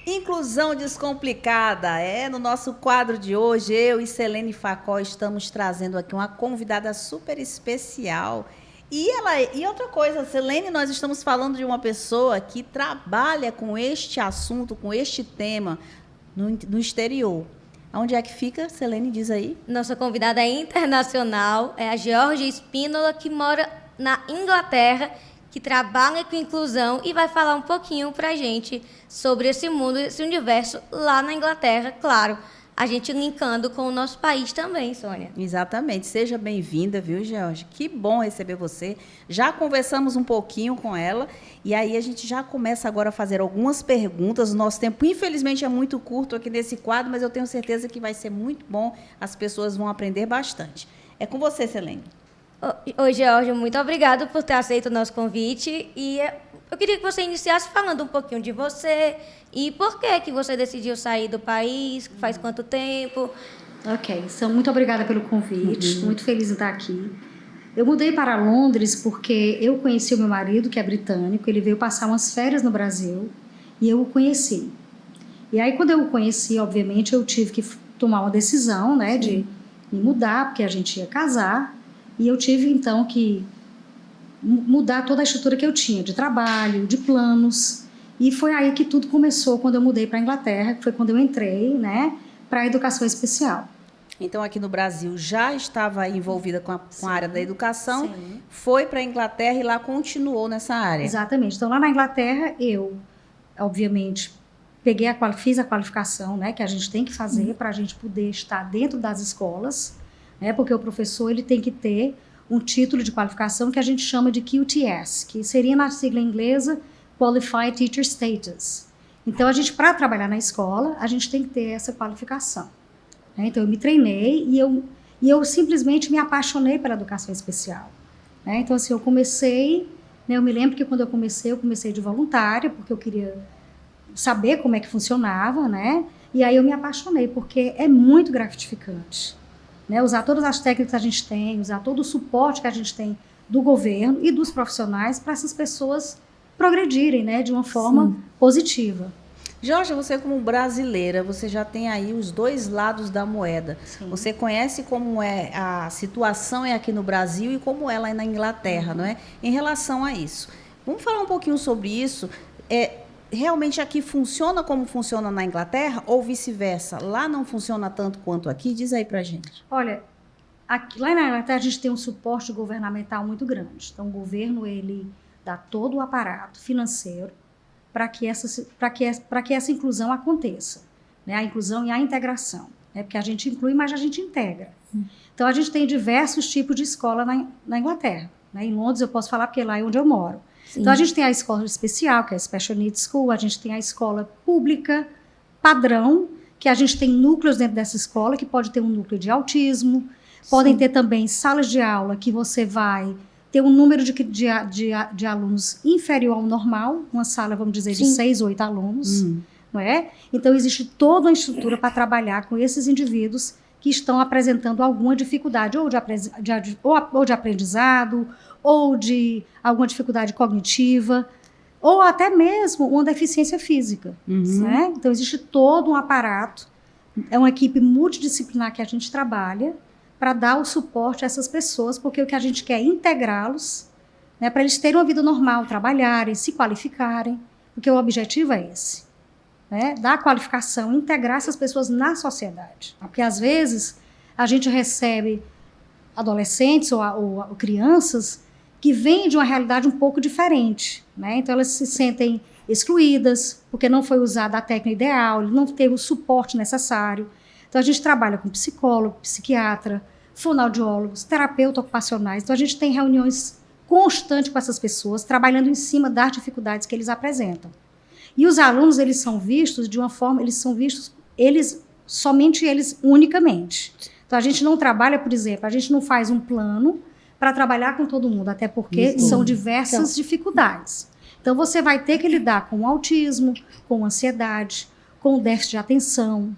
Inclusão Descomplicada. No nosso quadro de hoje, eu e Selene Facó estamos trazendo aqui uma convidada super especial. E outra coisa, Selene, nós estamos falando de uma pessoa que trabalha com este assunto, com este tema no exterior. Onde é que fica, Selene, diz aí? Nossa convidada é internacional, é a Georgia Espínola, que mora na Inglaterra, que trabalha com inclusão e vai falar um pouquinho para a gente sobre esse mundo, esse universo lá na Inglaterra, claro. A gente linkando com o nosso país também, Sônia. Exatamente. Seja bem-vinda, viu, Georgia? Que bom receber você. Já conversamos um pouquinho com ela e aí a gente já começa agora a fazer algumas perguntas. O nosso tempo, infelizmente, é muito curto aqui nesse quadro, mas eu tenho certeza que vai ser muito bom. As pessoas vão aprender bastante. É com você, Selene. Oi, Georgia, muito obrigada por ter aceito o nosso convite. E eu queria que você iniciasse falando um pouquinho de você e por que você decidiu sair do país, faz quanto tempo. Ok, então muito obrigada pelo convite, muito feliz em estar aqui. Eu mudei para Londres porque eu conheci o meu marido, que é britânico, ele veio passar umas férias no Brasil e eu o conheci. E aí, quando eu o conheci, obviamente, eu tive que tomar uma decisão, né, de me mudar, porque a gente ia casar. E eu tive, então, que mudar toda a estrutura que eu tinha, de trabalho, de planos. E foi aí que tudo começou, quando eu mudei para a Inglaterra, que foi quando eu entrei, né, para a educação especial. Então, aqui no Brasil, já estava envolvida com a área da educação, Sim. Foi para a Inglaterra e lá continuou nessa área. Exatamente. Então, lá na Inglaterra, eu, obviamente, fiz a qualificação, né, que a gente tem que fazer para a gente poder estar dentro das escolas, porque o professor ele tem que ter um título de qualificação que a gente chama de QTS, que seria na sigla inglesa Qualified Teacher Status. Então, para trabalhar na escola, a gente tem que ter essa qualificação. Então, eu me treinei e eu simplesmente me apaixonei pela educação especial. Então, assim, eu comecei, eu me lembro que quando eu comecei de voluntária, porque eu queria saber como é que funcionava, e aí eu me apaixonei, porque é muito gratificante. Usar todas as técnicas que a gente tem, usar todo o suporte que a gente tem do governo e dos profissionais para essas pessoas progredirem, de uma forma positiva. Jorge, você como brasileira, você já tem aí os dois lados da moeda. Sim. Você conhece como é a situação aqui no Brasil e como ela é na Inglaterra, não é? Em relação a isso. Vamos falar um pouquinho sobre isso. Realmente aqui funciona como funciona na Inglaterra ou vice-versa? Lá não funciona tanto quanto aqui? Diz aí pra gente. Olha, lá na Inglaterra a gente tem um suporte governamental muito grande. Então, o governo, ele dá todo o aparato financeiro para que essa inclusão aconteça. A inclusão e a integração. Porque a gente inclui, mas a gente integra. Então, a gente tem diversos tipos de escola na Inglaterra. Em Londres, eu posso falar porque lá é onde eu moro. Sim. Então, a gente tem a escola especial, que é a Special Needs School, a gente tem a escola pública, padrão, que a gente tem núcleos dentro dessa escola, que pode ter um núcleo de autismo, podem ter também salas de aula que você vai ter um número de alunos inferior ao normal, uma sala, vamos dizer, de 6 ou 8 alunos, não é? Então, existe toda uma estrutura para trabalhar com esses indivíduos que estão apresentando alguma dificuldade, ou de aprendizado, ou de alguma dificuldade cognitiva, ou até mesmo uma deficiência física. Então, existe todo um aparato, é uma equipe multidisciplinar que a gente trabalha para dar o suporte a essas pessoas, porque o que a gente quer é integrá-los, para eles terem uma vida normal, trabalharem, se qualificarem, porque o objetivo é esse. Dar qualificação, integrar essas pessoas na sociedade. Porque, às vezes, a gente recebe adolescentes ou crianças que vêm de uma realidade um pouco diferente. Então, elas se sentem excluídas, porque não foi usada a técnica ideal, não teve o suporte necessário. Então, a gente trabalha com psicólogo, psiquiatra, fonoaudiólogos, terapeutas ocupacionais. Então, a gente tem reuniões constantes com essas pessoas, trabalhando em cima das dificuldades que eles apresentam. E os alunos, eles são vistos de uma forma, somente eles unicamente. Então, a gente não trabalha, por exemplo, a gente não faz um plano para trabalhar com todo mundo, até porque são diversas dificuldades. Então, você vai ter que lidar com o autismo, com ansiedade, com o déficit de atenção,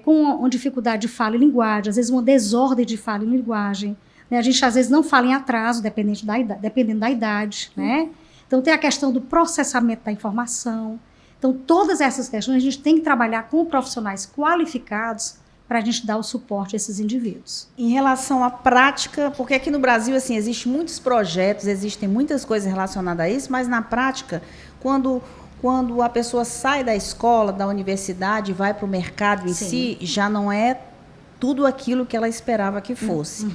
com uma dificuldade de fala e linguagem, às vezes uma desordem de fala e linguagem, né? A gente, às vezes, não fala em atraso, dependendo da idade, né? Então, tem a questão do processamento da informação. Então, todas essas questões a gente tem que trabalhar com profissionais qualificados para a gente dar o suporte a esses indivíduos. Em relação à prática, porque aqui no Brasil, assim, existem muitos projetos, existem muitas coisas relacionadas a isso, mas na prática, quando a pessoa sai da escola, da universidade e vai para o mercado em si, já não é tudo aquilo que ela esperava que fosse.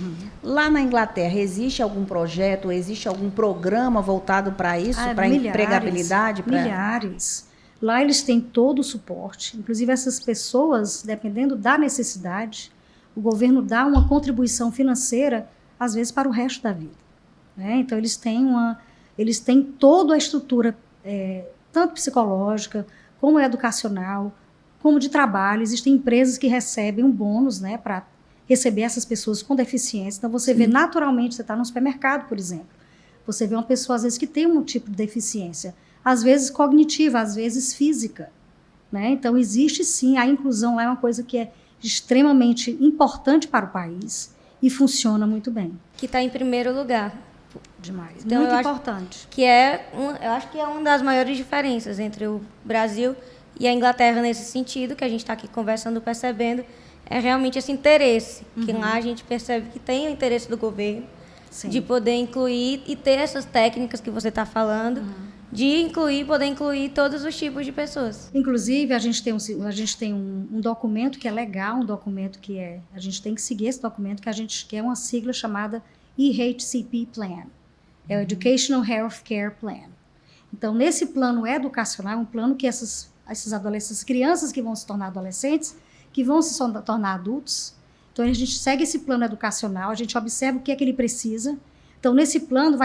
Lá na Inglaterra, existe algum projeto, existe algum programa voltado para isso, para empregabilidade? Milhares. Lá eles têm todo o suporte, inclusive essas pessoas, dependendo da necessidade, o governo dá uma contribuição financeira, às vezes, para o resto da vida, né? Então, eles têm toda a estrutura, tanto psicológica, como educacional, como de trabalho. Existem empresas que recebem um bônus, né, para receber essas pessoas com deficiência. Então, você vê naturalmente, você está no supermercado, por exemplo, você vê uma pessoa, às vezes, que tem um tipo de deficiência, às vezes cognitiva, às vezes física, né? Então, existe sim, a inclusão lá é uma coisa que é extremamente importante para o país e funciona muito bem. Que está em primeiro lugar. Demais, então, muito importante. Eu acho que é uma das maiores diferenças entre o Brasil e a Inglaterra nesse sentido, que a gente está aqui conversando, percebendo, é realmente esse interesse, que lá a gente percebe que tem o interesse do governo de poder incluir e ter essas técnicas que você está falando, de poder incluir todos os tipos de pessoas. Inclusive, a gente tem um documento que é legal, um documento que a gente tem que seguir esse documento, que é uma sigla chamada EHCP Plan, é o Educational Healthcare Plan. Então, nesse plano educacional, é um plano que essas adolescentes, crianças que vão se tornar adolescentes, que vão se tornar adultos, então a gente segue esse plano educacional, a gente observa o que é que ele precisa. Então, nesse plano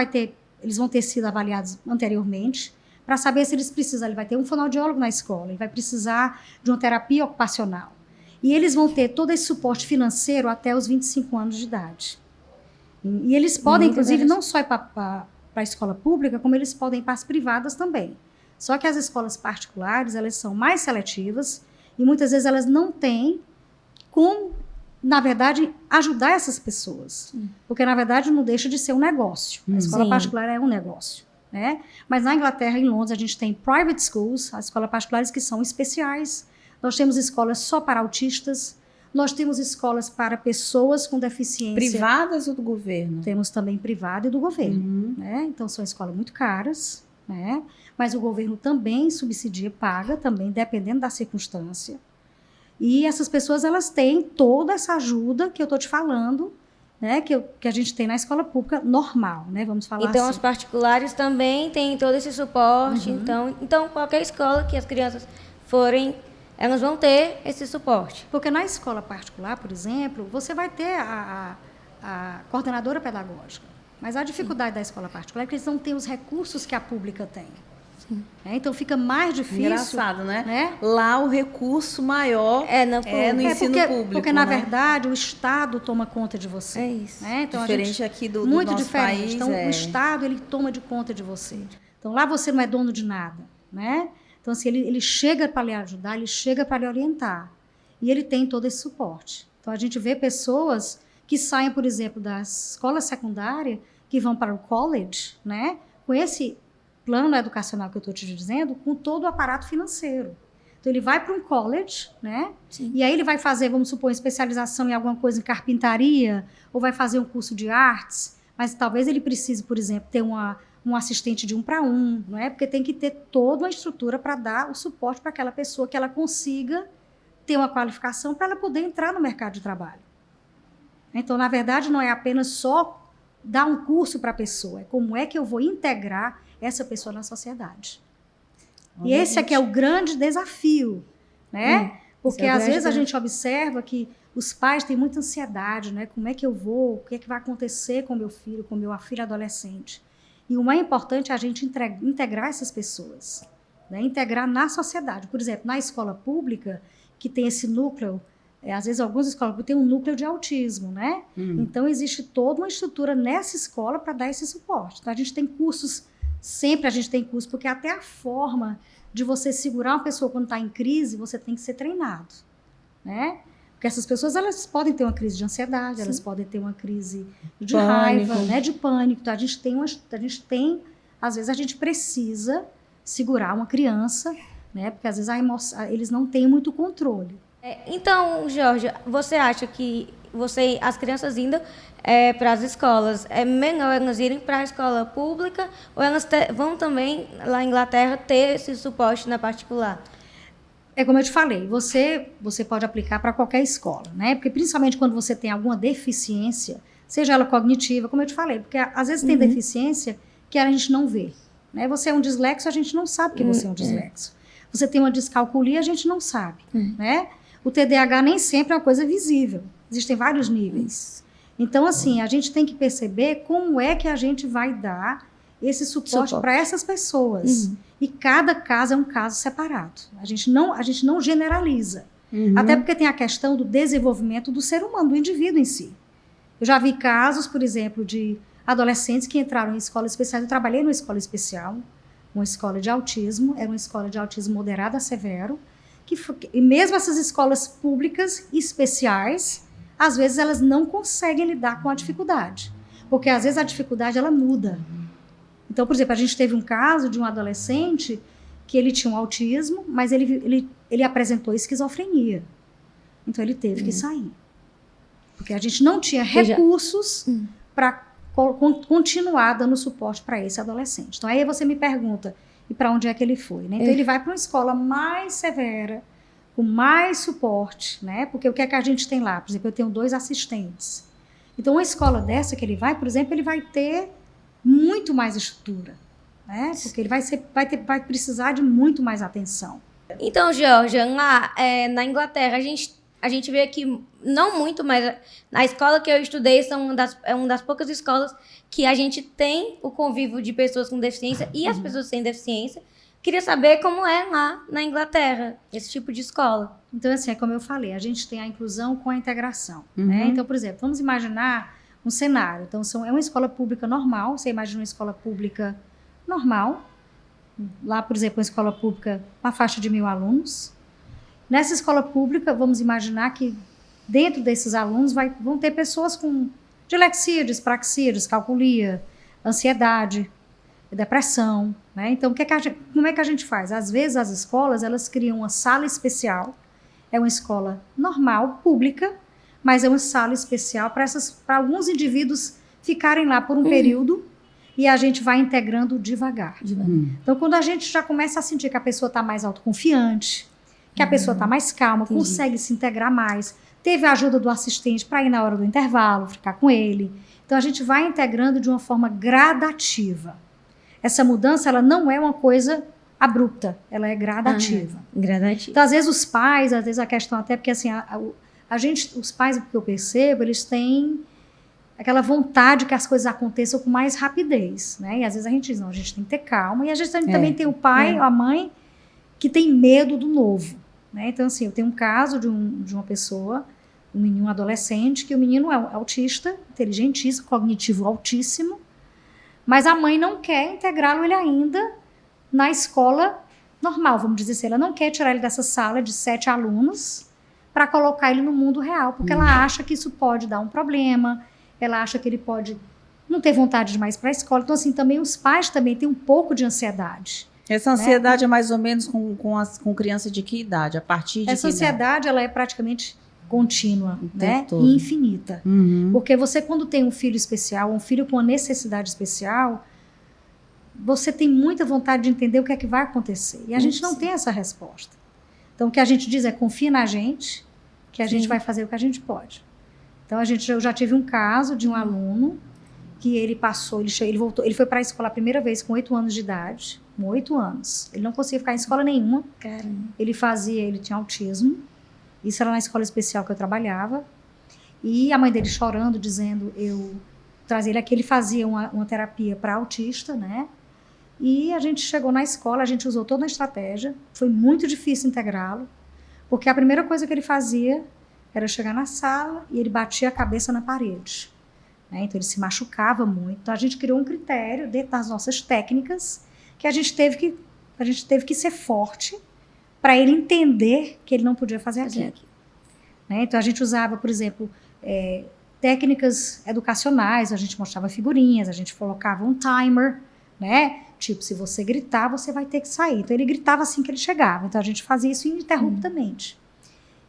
eles vão ter sido avaliados anteriormente, para saber se eles precisam. Ele vai ter um fonoaudiólogo na escola, ele vai precisar de uma terapia ocupacional. E eles vão ter todo esse suporte financeiro até os 25 anos de idade. E eles podem, inclusive, não só ir para a escola pública, como eles podem ir para as privadas também. Só que as escolas particulares, elas são mais seletivas e muitas vezes elas não têm como, na verdade, ajudar essas pessoas. Porque, na verdade, não deixa de ser um negócio. A escola particular é um negócio, né? Mas na Inglaterra, em Londres, a gente tem private schools, as escolas particulares que são especiais. Nós temos escolas só para autistas. Nós temos escolas para pessoas com deficiência. Privadas ou do governo? Temos também privada e do governo, né? Então, são escolas muito caras, né? Mas o governo também subsidia, paga também, dependendo da circunstância. E essas pessoas, elas têm toda essa ajuda que eu estou te falando, né, que a gente tem na escola pública normal, né, vamos falar então, assim. As particulares também têm todo esse suporte. Então, qualquer escola que as crianças forem, elas vão ter esse suporte. Porque na escola particular, por exemplo, você vai ter a coordenadora pedagógica. Mas a dificuldade da escola particular é que eles não têm os recursos que a pública tem. Então fica mais difícil. Engraçado, né? Lá o recurso maior no ensino público. Porque, na verdade, o Estado toma conta de você. É isso. Né? Então, diferente aqui do muito nosso diferente. país. Então, o Estado, ele toma de conta de você. Então, lá você não é dono de nada. Né? Então, assim, ele chega para lhe ajudar, ele chega para lhe orientar. E ele tem todo esse suporte. Então, a gente vê pessoas que saem, por exemplo, da escola secundária, que vão para o college, né? Com esse plano educacional que eu estou te dizendo, com todo o aparato financeiro. Então, ele vai para um college, né? E aí ele vai fazer, vamos supor, especialização em alguma coisa em carpintaria, ou vai fazer um curso de artes, mas talvez ele precise, por exemplo, ter um assistente de 1 para 1, não é? Porque tem que ter toda uma estrutura para dar o suporte para aquela pessoa, que ela consiga ter uma qualificação para ela poder entrar no mercado de trabalho. Então, na verdade, não é apenas só dar um curso para a pessoa, é como é que eu vou integrar essa pessoa na sociedade. E esse aqui é o grande desafio, né? Porque às vezes a gente observa que os pais têm muita ansiedade, né? Como é que eu vou, o que é que vai acontecer com meu filho, com meu filho adolescente. E o mais importante é a gente integrar essas pessoas, né? Integrar na sociedade. Por exemplo, na escola pública, que tem esse núcleo, às vezes algumas escolas têm um núcleo de autismo, né? Então existe toda uma estrutura nessa escola para dar esse suporte. Então a gente tem cursos. Sempre a gente tem curso, porque até a forma de você segurar uma pessoa quando está em crise, você tem que ser treinado, né? Porque essas pessoas, elas podem ter uma crise de ansiedade, elas podem ter uma crise de Pânico. raiva, né, de pânico. Então, às vezes a gente precisa segurar uma criança, né, porque às vezes eles não têm muito controle. Então, Jorge, você acha que as crianças indo para as escolas, é melhor elas irem para a escola pública ou elas vão também, lá em Inglaterra, ter esse suporte na particular? É como eu te falei, você pode aplicar para qualquer escola, né? Porque principalmente quando você tem alguma deficiência, seja ela cognitiva, como eu te falei, porque às vezes tem deficiência que a gente não vê, né? Você é um dislexo, a gente não sabe que você é um dislexo. Você tem uma descalculia, a gente não sabe, né? O TDAH nem sempre é uma coisa visível. Existem vários níveis. Então, assim, a gente tem que perceber como é que a gente vai dar esse suporte para essas pessoas. E cada caso é um caso separado. A gente não generaliza. Até porque tem a questão do desenvolvimento do ser humano, do indivíduo em si. Eu já vi casos, por exemplo, de adolescentes que entraram em escolas especiais. Eu trabalhei numa escola especial, uma escola de autismo. Era uma escola de autismo moderado a severo. E mesmo essas escolas públicas especiais, às vezes elas não conseguem lidar com a dificuldade. Porque às vezes a dificuldade ela muda. Então, por exemplo, a gente teve um caso de um adolescente que ele tinha um autismo, mas ele apresentou esquizofrenia. Então, ele teve que sair. Porque a gente não tinha recursos para continuar dando suporte para esse adolescente. Então, aí você me pergunta, e para onde é que ele foi? Né? Então, ele vai para uma escola mais severa, com mais suporte, né? Porque o que é que a gente tem lá? Por exemplo, eu tenho 2 assistentes. Então, uma escola dessa que ele vai, por exemplo, ele vai ter muito mais estrutura, né? Porque ele vai precisar de muito mais atenção. Então, Georgia, lá na Inglaterra, a gente vê que, não muito, mas na escola que eu estudei é uma das poucas escolas que a gente tem o convívio de pessoas com deficiência e as pessoas sem deficiência. Queria saber como é lá na Inglaterra, esse tipo de escola. Então, assim, é como eu falei, a gente tem a inclusão com a integração, né? Então, por exemplo, vamos imaginar um cenário. Então, é uma escola pública normal, você imagina uma escola pública normal. Lá, por exemplo, uma escola pública, uma faixa de 1.000 alunos. Nessa escola pública, vamos imaginar que dentro desses alunos vão ter pessoas com dilexia, dispraxia, descalculia, ansiedade, depressão, né? Então, como é que a gente faz? Às vezes, as escolas, elas criam uma sala especial. É uma escola normal, pública, mas é uma sala especial para alguns indivíduos ficarem lá por um período e a gente vai integrando devagar. Então, quando a gente já começa a sentir que a pessoa está mais autoconfiante, que a pessoa está mais calma, consegue se integrar mais, teve a ajuda do assistente para ir na hora do intervalo, ficar com ele. Então, a gente vai integrando de uma forma gradativa. Essa mudança, ela não é uma coisa abrupta, ela é gradativa. Gradativa. Então, às vezes, os pais, às vezes a questão até porque, assim, os pais, que eu percebo, eles têm aquela vontade que as coisas aconteçam com mais rapidez, né? E às vezes a gente diz, não, a gente tem que ter calma. E às vezes também tem o pai ou a mãe que tem medo do novo, né? Então, assim, eu tenho um caso de uma pessoa, um menino, um adolescente, que o menino é autista, inteligentíssimo, cognitivo altíssimo, mas a mãe não quer integrá-lo ele ainda na escola normal, vamos dizer assim. Ela não quer tirar ele dessa sala de 7 alunos para colocar ele no mundo real, porque ela acha que isso pode dar um problema, ela acha que ele pode não ter vontade de mais para a escola. Então, assim, também os pais também têm um pouco de ansiedade. Essa ansiedade é mais ou menos com criança de que idade? A partir de Essa ansiedade, ela é praticamente contínua, né? todo. E infinita. Porque você, quando tem um filho especial, um filho com uma necessidade especial, você tem muita vontade de entender o que é que vai acontecer. E a gente não tem essa resposta. Então, o que a gente diz é, confia na gente, que a gente vai fazer o que a gente pode. Então, eu já tive um caso de um aluno que ele passou, ele foi para a escola a primeira vez com 8 anos de idade, com 8 anos. Ele não conseguia ficar em escola nenhuma. Caramba. Ele tinha autismo. Isso era na escola especial que eu trabalhava. E a mãe dele chorando, dizendo, eu trazia ele aqui, ele fazia uma terapia para autista, né? E a gente chegou na escola, a gente usou toda a estratégia. Foi muito difícil integrá-lo, porque a primeira coisa que ele fazia era chegar na sala e ele batia a cabeça na parede, né? Então ele se machucava muito. Então a gente criou um critério dentro das nossas técnicas que a gente teve que ser forte para ele entender que ele não podia fazer aquilo. né? Então, a gente usava, por exemplo, técnicas educacionais, a gente mostrava figurinhas, a gente colocava um timer, né? Tipo, se você gritar, você vai ter que sair. Então, ele gritava assim que ele chegava. Então, a gente fazia isso ininterruptamente.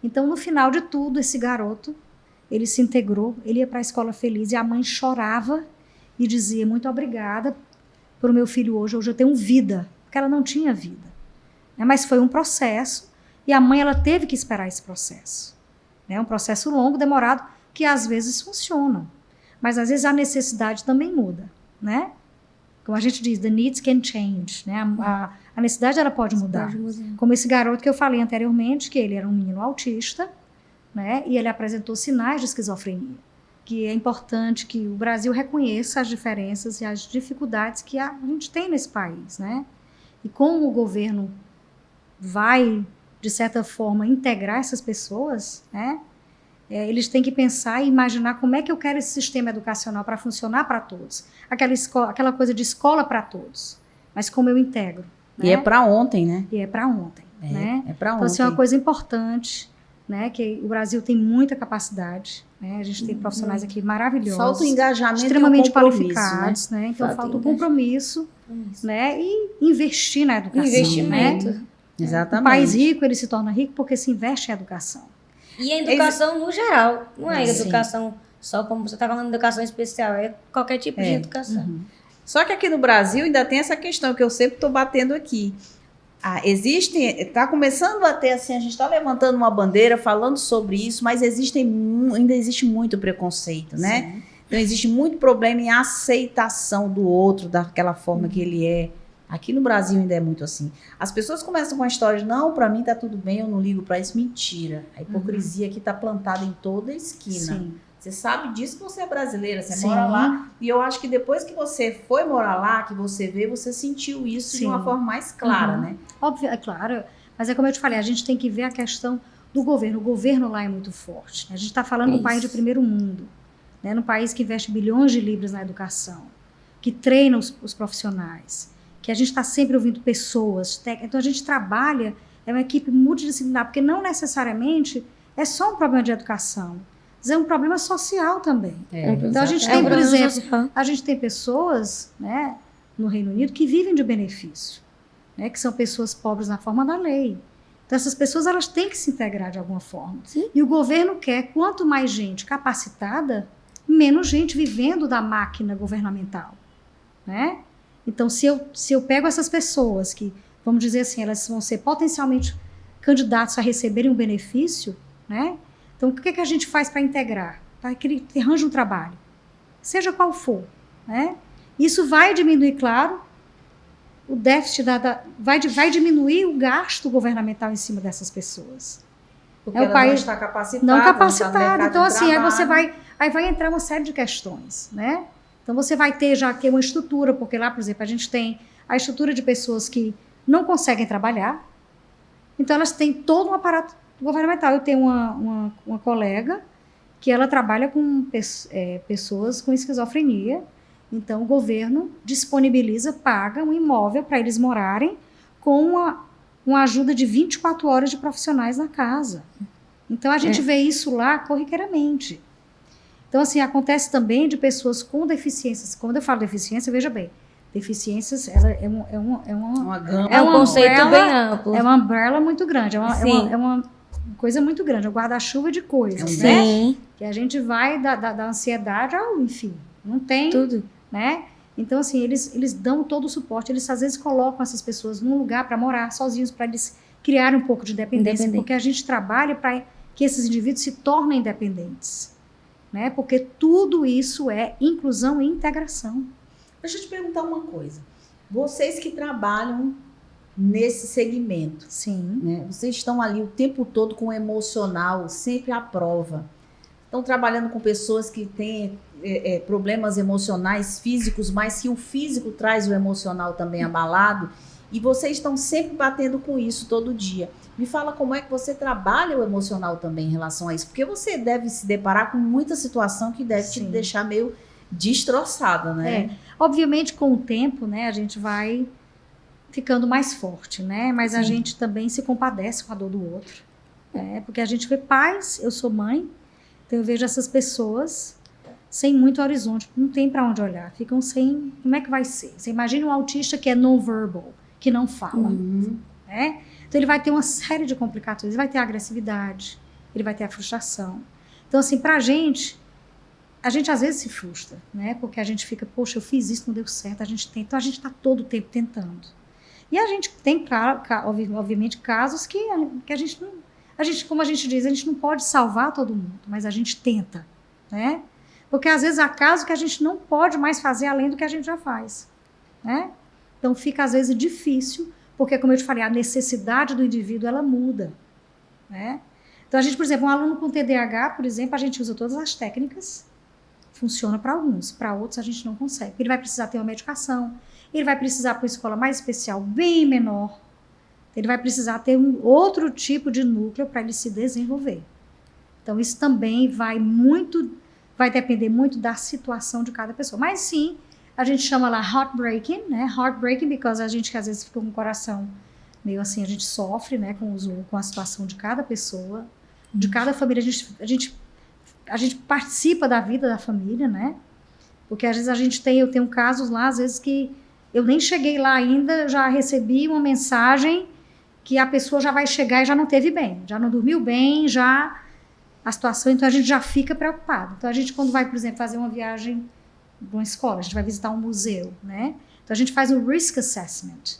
Então, no final de tudo, esse garoto, ele se integrou, ele ia para a escola feliz e a mãe chorava e dizia, muito obrigada por meu filho hoje eu tenho vida, porque ela não tinha vida. Mas foi um processo e a mãe ela teve que esperar esse processo. Um processo longo, demorado, que às vezes funciona, mas às vezes a necessidade também muda, né? Como a gente diz, the needs can change, né? A necessidade ela pode mudar. Como esse garoto que eu falei anteriormente, que ele era um menino autista, né? E ele apresentou sinais de esquizofrenia, que é importante que o Brasil reconheça as diferenças e as dificuldades que a gente tem nesse país, né? E como o governo vai, de certa forma, integrar essas pessoas, né? Eles têm que pensar e imaginar como é que eu quero esse sistema educacional para funcionar para todos. Aquela coisa de escola para todos. Mas como eu integro. E é para ontem, né? E é para ontem. Né? É para ontem. Então, assim, é uma coisa importante, né? Que o Brasil tem muita capacidade. Né? A gente tem profissionais aqui maravilhosos. Falta o engajamento extremamente e o compromisso, qualificados. Né? Então, falta o compromisso. Né? E investir na educação. Investimento. Né? Exatamente. Um país rico, ele se torna rico porque se investe em educação. E a educação no geral, não é Sim. educação só como você está falando de educação especial, é qualquer tipo de educação. Só que aqui no Brasil ainda tem essa questão que eu sempre estou batendo aqui. Está começando a ter, assim, a gente está levantando uma bandeira falando sobre isso, mas ainda existe muito preconceito, né? Sim. Então existe muito problema em aceitação do outro, daquela forma que ele é. Aqui no Brasil ainda é muito assim. As pessoas começam com a história de, não, pra mim tá tudo bem, eu não ligo pra isso. Mentira. A hipocrisia aqui tá plantada em toda a esquina. Sim. Você sabe disso que você é brasileira, você Sim. mora lá. E eu acho que depois que você foi morar lá, que você vê, você sentiu isso de uma forma mais clara, né? Óbvio, é claro. Mas é como eu te falei, a gente tem que ver a questão do governo. O governo lá é muito forte. A gente está falando de um país de primeiro mundo. Né? Num país que investe bilhões de libras na educação. Que treina os profissionais. Que a gente está sempre ouvindo pessoas. Então, a gente trabalha, é uma equipe multidisciplinar, porque não necessariamente é só um problema de educação, mas é um problema social também. Então, a gente tem, por exemplo, a gente tem pessoas, né, no Reino Unido que vivem de benefício, né, que são pessoas pobres na forma da lei. Então, essas pessoas elas têm que se integrar de alguma forma. Sim. E o governo quer, quanto mais gente capacitada, menos gente vivendo da máquina governamental, né? Então, se eu pego essas pessoas que, vamos dizer assim, elas vão ser potencialmente candidatos a receberem um benefício, né? Então, o que a gente faz para integrar? Para que ele arranje um trabalho, seja qual for, né? Isso vai diminuir, claro, o déficit, vai diminuir o gasto governamental em cima dessas pessoas. Porque ela não está capacitada. Não capacitada. Não está então, assim, trabalho. aí vai entrar uma série de questões, né? Então, você vai ter já aqui uma estrutura, porque lá, por exemplo, a gente tem a estrutura de pessoas que não conseguem trabalhar. Então, elas têm todo um aparato governamental. Eu tenho uma colega que ela trabalha com pessoas com esquizofrenia. Então, o governo disponibiliza, paga um imóvel para eles morarem com uma ajuda de 24 horas de profissionais na casa. Então, a gente vê isso lá corriqueiramente. Então, assim, acontece também de pessoas com deficiências. Quando eu falo deficiência, veja bem, deficiências ela Uma gama. É um conceito bem amplo. É uma umbrella muito grande, é uma coisa muito grande, é um guarda-chuva de coisas, né? Sim. Que a gente vai da ansiedade ao, enfim, não tem, Tudo. Né? Então, assim, eles dão todo o suporte, eles às vezes colocam essas pessoas num lugar para morar sozinhos, para eles criarem um pouco de independência, porque a gente trabalha para que esses indivíduos se tornem independentes. Né? Porque tudo isso é inclusão e integração. Deixa eu te perguntar uma coisa. Vocês que trabalham nesse segmento, Sim. né? Vocês estão ali o tempo todo com o emocional, sempre à prova. Estão trabalhando com pessoas que têm problemas emocionais, físicos, mas que o físico traz o emocional também abalado. E vocês estão sempre batendo com isso todo dia. Me fala como é que você trabalha o emocional também em relação a isso. Porque você deve se deparar com muita situação que deve te deixar meio destroçada, né? Obviamente, com o tempo, né, a gente vai ficando mais forte, né? Mas a gente também se compadece com a dor do outro. Porque a gente vê pais, eu sou mãe, então eu vejo essas pessoas sem muito horizonte, não tem para onde olhar, ficam sem, como é que vai ser? Você imagina um autista que é non-verbal, que não fala, né? Então ele vai ter uma série de complicações, ele vai ter a agressividade, ele vai ter a frustração. Então assim, pra gente, a gente às vezes se frustra, né? Porque a gente fica, poxa, eu fiz isso, não deu certo, a gente tenta, então a gente tá todo o tempo tentando. E a gente tem, obviamente, casos que a gente não, como a gente diz, a gente não pode salvar todo mundo, mas a gente tenta, né? Porque às vezes há casos que a gente não pode mais fazer além do que a gente já faz, né? Então fica às vezes difícil, porque como eu te falei, a necessidade do indivíduo ela muda, né? Então a gente, por exemplo, um aluno com TDAH, por exemplo, a gente usa todas as técnicas, funciona para alguns, para outros a gente não consegue. Ele vai precisar ter uma medicação, ele vai precisar para uma escola mais especial, bem menor, ele vai precisar ter um outro tipo de núcleo para ele se desenvolver. Então isso também vai depender muito da situação de cada pessoa. Mas sim, a gente chama lá heartbreaking, né? Heartbreaking, porque a gente que às vezes fica com o coração meio assim, a gente sofre, né, com a situação de cada pessoa, de cada família. A gente participa da vida da família, né? Porque às vezes eu tenho casos lá, às vezes que eu nem cheguei lá ainda, já recebi uma mensagem que a pessoa já vai chegar e já não teve bem, já não dormiu bem, já a situação, então a gente já fica preocupado. Então a gente, quando vai, por exemplo, fazer uma viagem para uma escola, a gente vai visitar um museu, né? Então a gente faz um risk assessment.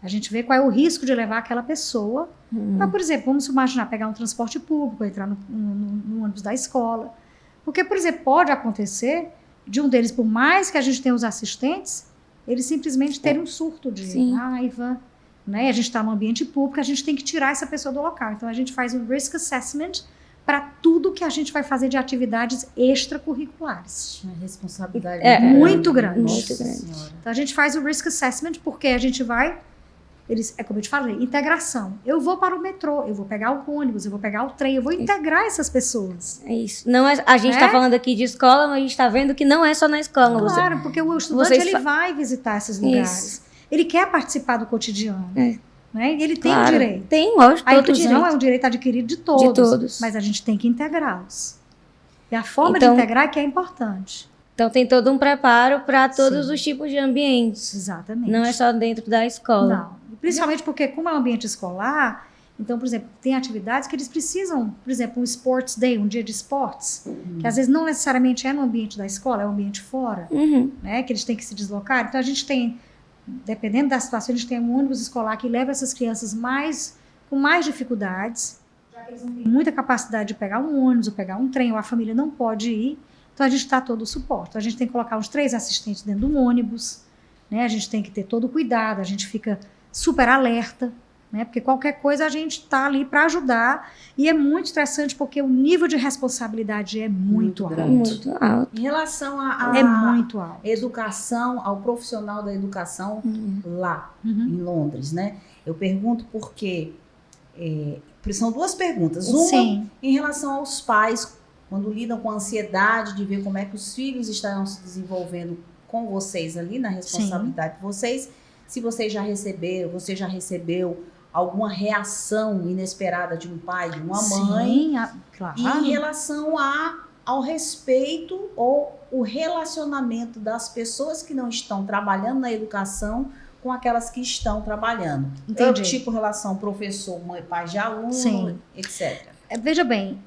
A gente vê qual é o risco de levar aquela pessoa para, por exemplo, vamos imaginar, pegar um transporte público, entrar no ônibus da escola. Porque, por exemplo, pode acontecer de um deles, por mais que a gente tenha os assistentes, eles simplesmente terem um surto de raiva, né? A gente está no ambiente público, a gente tem que tirar essa pessoa do local. Então a gente faz um risk assessment para tudo que a gente vai fazer de atividades extracurriculares. A responsabilidade muito grande. Muito grande. Então a gente faz o risk assessment porque a gente vai, como eu te falei, integração. Eu vou para o metrô, eu vou pegar o ônibus, eu vou pegar o trem, eu vou integrar essas pessoas. É isso. Não é, a gente está falando aqui de escola, mas a gente está vendo que não é só na escola. Claro, porque o estudante ele vai visitar esses lugares. Isso. Ele quer participar do cotidiano. Né? E ele tem o direito. Tem, lógico. A inclusão é um direito adquirido de todos. Mas a gente tem que integrá-los. E a forma de integrar é que é importante. Então tem todo um preparo para todos os tipos de ambientes. Exatamente. Não é só dentro da escola. Não. Principalmente porque, como é um ambiente escolar, então, por exemplo, tem atividades que eles precisam, por exemplo, um sports day, um dia de esportes, que às vezes não necessariamente é no ambiente da escola, é um ambiente fora, né? Que eles têm que se deslocar. Então a gente tem, dependendo da situação, a gente tem um ônibus escolar que leva essas crianças com mais dificuldades, já que eles não têm muita capacidade de pegar um ônibus ou pegar um trem, ou a família não pode ir, então a gente dá todo o suporte. Então, a gente tem que colocar uns 3 assistentes dentro do ônibus, né? A gente tem que ter todo o cuidado, a gente fica super alerta, né? Porque qualquer coisa a gente está ali para ajudar, e é muito estressante porque o nível de responsabilidade é muito alto. Muito alto. Em relação é muito alto. Educação, ao profissional da educação lá em Londres, né? Eu pergunto porque são 2 perguntas. Uma, em relação aos pais, quando lidam com a ansiedade de ver como é que os filhos estarão se desenvolvendo com vocês ali, na responsabilidade de vocês, se você já recebeu alguma reação inesperada de um pai, de uma mãe, claro. E em relação ao respeito ou o relacionamento das pessoas que não estão trabalhando na educação com aquelas que estão trabalhando. Entendi. Tipo relação professor, mãe, pai de aluno, etc. Veja bem,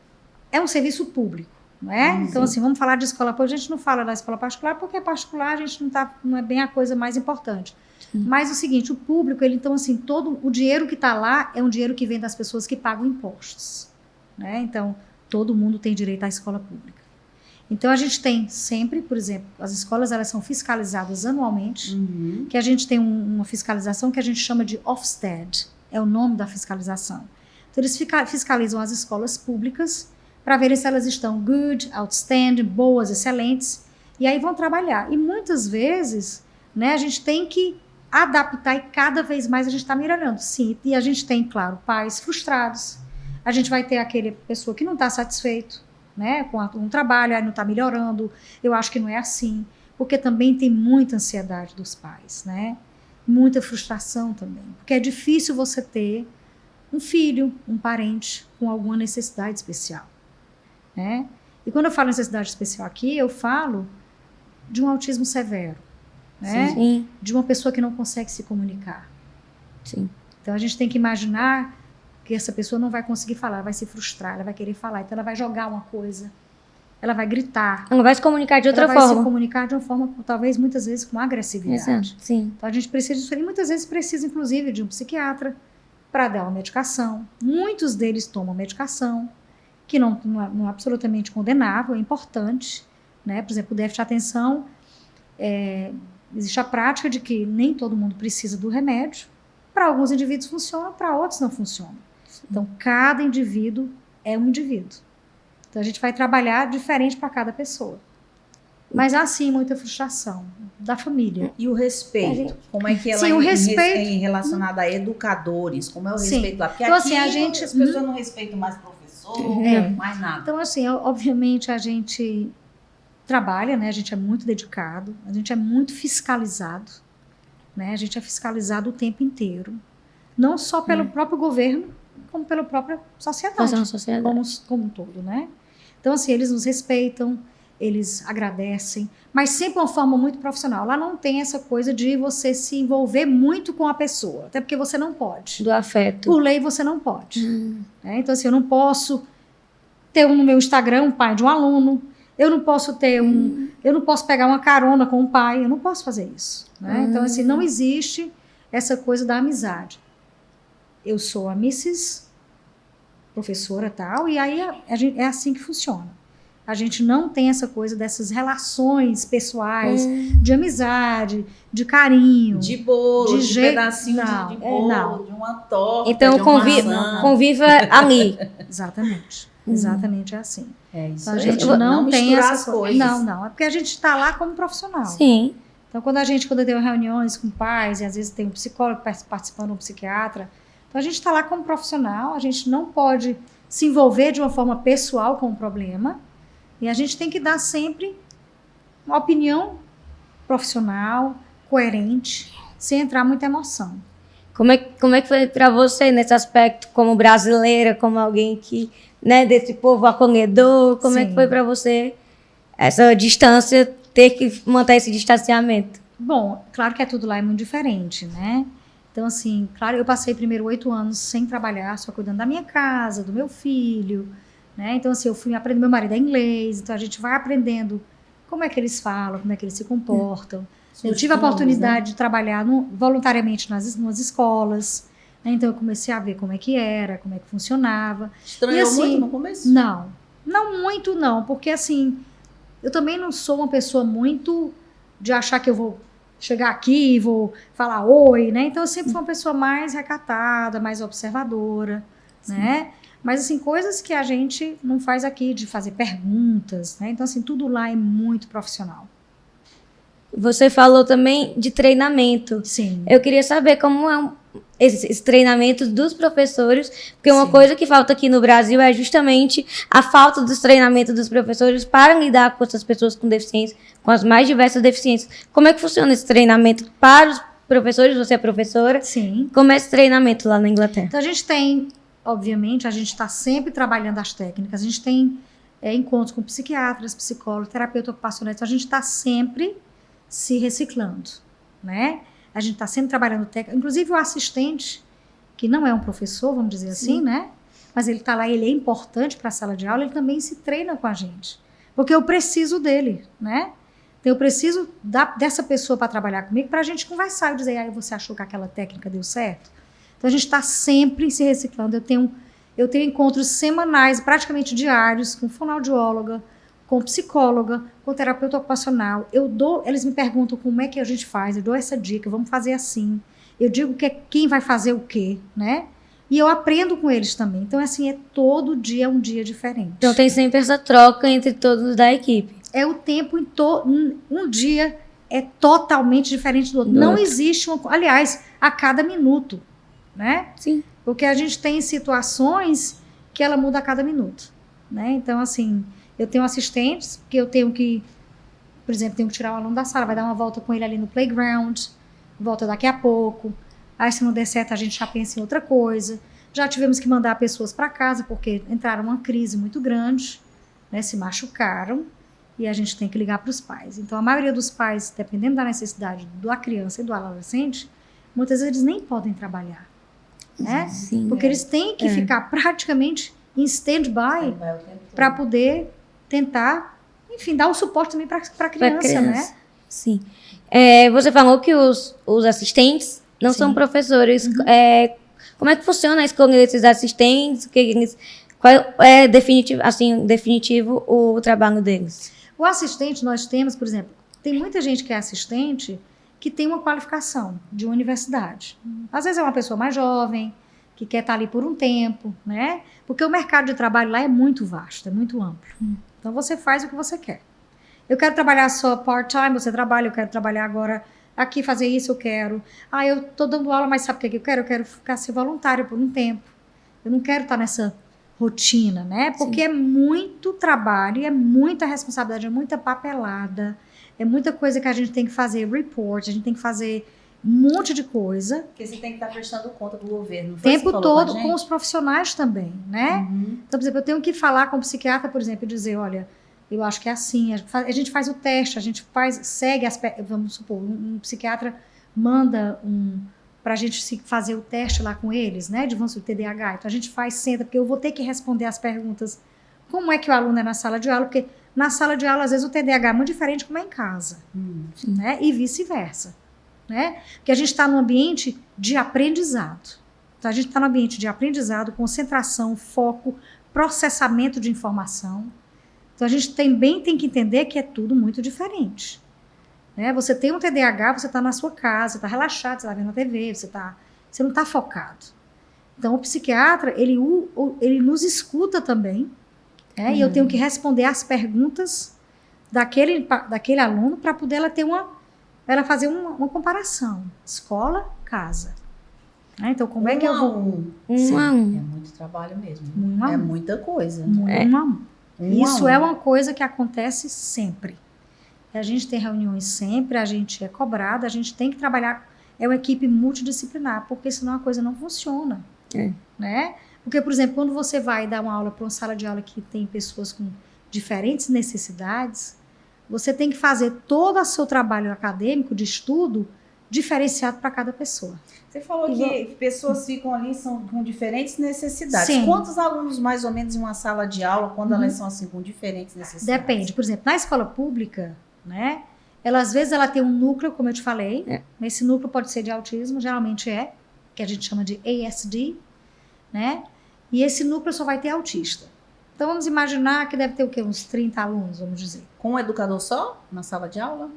é um serviço público, não é? Então, assim, vamos falar de escola pública, a gente não fala da escola particular, porque particular a gente não é bem a coisa mais importante. Mas o seguinte, o público, então, assim, todo o dinheiro que está lá é um dinheiro que vem das pessoas que pagam impostos, né? Então, todo mundo tem direito à escola pública. Então, a gente tem sempre, por exemplo, as escolas, elas são fiscalizadas anualmente, que a gente tem uma fiscalização que a gente chama de Ofsted, é o nome da fiscalização. Então, eles fiscalizam as escolas públicas para ver se elas estão good, outstanding, boas, excelentes, e aí vão trabalhar. E muitas vezes, né, a gente tem que adaptar e cada vez mais a gente está melhorando. Sim, e a gente tem, claro, pais frustrados. A gente vai ter aquele pessoa que não está satisfeito, né, com um trabalho, aí não está melhorando, eu acho que não é assim, porque também tem muita ansiedade dos pais, né, muita frustração também, porque é difícil você ter um filho, um parente com alguma necessidade especial, né? E quando eu falo necessidade especial aqui, eu falo de um autismo severo, né? Sim. De uma pessoa que não consegue se comunicar. Sim. Então a gente tem que imaginar que essa pessoa não vai conseguir falar, ela vai se frustrar, ela vai querer falar, então ela vai jogar uma coisa, ela vai gritar. Ela vai se comunicar de outra ela vai forma. se comunicar de uma forma, talvez muitas vezes com agressividade. Exato. Sim. Então a gente precisa disso, e muitas vezes precisa inclusive de um psiquiatra para dar uma medicação. Muitos deles tomam medicação, que não é absolutamente condenável, é importante, né? Por exemplo, o déficit de atenção, existe a prática de que nem todo mundo precisa do remédio. Para alguns indivíduos funciona, para outros não funciona. Então, cada indivíduo é um indivíduo. Então, a gente vai trabalhar diferente para cada pessoa. Mas há, sim, muita frustração da família. E o respeito? Como é que ela Sim, o respeito é relacionada a educadores? Como é o Sim. respeito lá? Porque Então, aqui assim, a gente- as pessoas não respeitam mais professor, mais nada. Então, assim, obviamente, a gente trabalha, né? A gente é muito dedicado, a gente é muito fiscalizado, né? A gente é fiscalizado o tempo inteiro. Não só pelo próprio governo, como pela própria sociedade. Fazer uma sociedade. Como um todo, né? Então, assim, eles nos respeitam, eles agradecem, mas sempre de uma forma muito profissional. Lá não tem essa coisa de você se envolver muito com a pessoa, até porque você não pode. Do afeto. Por lei, você não pode. Né? Então, assim, eu não posso ter no meu Instagram um pai de um aluno, eu não posso ter eu não posso pegar uma carona com um pai, eu não posso fazer isso. Né? Então, assim, não existe essa coisa da amizade. Eu sou a Mrs. professora tal, e aí é assim que funciona. A gente não tem essa coisa dessas relações pessoais, de amizade, de carinho. De bolo, de jeito- pedacinho não, de bolo, não. de uma torta, Então, de uma maçã. conviva ali. Exatamente. Exatamente é assim. É isso Então, a aí. gente não tem misturar essa as coisa. coisas. Não. É porque a gente está lá como profissional. Sim. Então, quando eu tenho reuniões com pais, e às vezes tem um psicólogo participando, um psiquiatra, então a gente está lá como profissional, a gente não pode se envolver de uma forma pessoal com o problema, e a gente tem que dar sempre uma opinião profissional, coerente, sem entrar muita emoção. Como é que foi para você nesse aspecto, como brasileira, como alguém que, né, desse povo acolhedor, como é que Sim. foi para você essa distância, ter que manter esse distanciamento? Bom, claro que tudo lá é muito diferente, né? Então, assim, claro, eu passei primeiro 8 anos sem trabalhar, só cuidando da minha casa, do meu filho, né? Então, assim, eu fui aprender, meu marido é inglês, então a gente vai aprendendo como é que eles falam, como é que eles se comportam. Eu tive a oportunidade de trabalhar voluntariamente nas escolas, né? Então eu comecei a ver como é que era, como é que funcionava. Estranhou E, assim, muito no começo? Não muito não, porque assim, eu também não sou uma pessoa muito de achar que eu vou chegar aqui e vou falar oi, né? Então eu sempre fui uma pessoa mais recatada, mais observadora, né? Mas assim, coisas que a gente não faz aqui, de fazer perguntas, né? Então assim, tudo lá é muito profissional. Você falou também de treinamento. Sim. Eu queria saber como é esses treinamentos dos professores, porque uma Sim. coisa que falta aqui no Brasil é justamente a falta dos treinamentos dos professores para lidar com essas pessoas com deficiência, com as mais diversas deficiências. Como é que funciona esse treinamento para os professores? Você é professora? Sim. Como é esse treinamento lá na Inglaterra? Então a gente tem, obviamente, a gente está sempre trabalhando as técnicas, a gente tem encontros com psiquiatras, psicólogos, terapeuta ocupacional, então a gente está sempre se reciclando, né? A gente está sempre trabalhando técnica, inclusive o assistente, que não é um professor, vamos dizer assim, né? Mas ele está lá, ele é importante para a sala de aula, ele também se treina com a gente, porque eu preciso dele, né? Então eu preciso dessa pessoa para trabalhar comigo, para a gente conversar e dizer, você achou que aquela técnica deu certo? Então a gente está sempre se reciclando. Eu tenho encontros semanais, praticamente diários, com fonoaudióloga, com psicóloga, com terapeuta ocupacional. Eles me perguntam como é que a gente faz, eu dou essa dica, vamos fazer assim. Eu digo quem vai fazer o quê, né? E eu aprendo com eles também. Então, assim, todo dia é um dia diferente. Então tem sempre essa troca entre todos da equipe. É o tempo em um dia é totalmente diferente do outro. Não existe aliás, a cada minuto, né? Sim. Porque a gente tem situações que ela muda a cada minuto, né? Então, assim, eu tenho assistentes, porque eu tenho que, por exemplo, tenho que tirar o aluno da sala, vai dar uma volta com ele ali no playground, volta daqui a pouco. Aí, se não der certo, a gente já pensa em outra coisa. Já tivemos que mandar pessoas para casa porque entraram numa crise muito grande, né, se machucaram, e a gente tem que ligar para os pais. Então, a maioria dos pais, dependendo da necessidade da criança e do adolescente, muitas vezes eles nem podem trabalhar, né? Sim. Porque eles têm que ficar praticamente em stand-by para poder tentar, enfim, dar o suporte também para a criança, né? Sim. Você falou que os assistentes não são professores. Como é que funciona a escolha desses assistentes? Qual é definitivo o trabalho deles? O assistente, nós temos, por exemplo, tem muita gente que é assistente que tem uma qualificação de uma universidade. Às vezes é uma pessoa mais jovem, que quer estar ali por um tempo, né? Porque o mercado de trabalho lá é muito vasto, é muito amplo. Então, você faz o que você quer. Eu quero trabalhar só part-time, você trabalha, eu quero trabalhar agora aqui, fazer isso, eu quero. Eu estou dando aula, mas sabe o que eu quero? Eu quero ficar ser voluntária por um tempo. Eu não quero estar nessa rotina, né? Porque é muito trabalho, é muita responsabilidade, é muita papelada, é muita coisa que a gente tem que fazer, report, a gente tem que fazer um monte de coisa. Porque você tem que estar prestando conta do governo. O tempo todo com os profissionais também, né? Então, por exemplo, eu tenho que falar com o psiquiatra, por exemplo, e dizer, olha, eu acho que é assim, a gente faz o teste, a gente segue vamos supor, um psiquiatra manda para a gente fazer o teste lá com eles, né, de TDAH. Então, a gente senta, porque eu vou ter que responder as perguntas. Como é que o aluno é na sala de aula? Porque na sala de aula, às vezes, o TDAH é muito diferente como é em casa, né, e vice-versa, né? Porque a gente está num ambiente de aprendizado. Então, a gente está num ambiente de aprendizado, concentração, foco, processamento de informação. Então, a gente também tem que entender que é tudo muito diferente. Né? Você tem um TDAH, você está na sua casa, você está relaxado, você está vendo a TV, você não está focado. Então, o psiquiatra, ele nos escuta também, né? E eu tenho que responder as perguntas daquele aluno para poder ela fazer uma comparação. Escola, casa. Né? Então, como é que eu vou... Um a um. É muito trabalho mesmo. É muita coisa. Um a um. Isso é uma coisa que acontece sempre. A gente tem reuniões sempre, a gente é cobrado, a gente tem que trabalhar, é uma equipe multidisciplinar, porque senão a coisa não funciona. Né? Porque, por exemplo, quando você vai dar uma aula para uma sala de aula que tem pessoas com diferentes necessidades, você tem que fazer todo o seu trabalho acadêmico de estudo diferenciado para cada pessoa. Você falou que pessoas ficam ali com diferentes necessidades. Sim. Quantos alunos, mais ou menos, em uma sala de aula, quando elas são assim, com diferentes necessidades? Depende. Por exemplo, na escola pública, né, às vezes ela tem um núcleo, como eu te falei. Esse núcleo pode ser de autismo, geralmente que a gente chama de ASD, né? E esse núcleo só vai ter autista. Então, vamos imaginar que deve ter o quê? Uns 30 alunos, vamos dizer. Com um educador só, na sala de aula?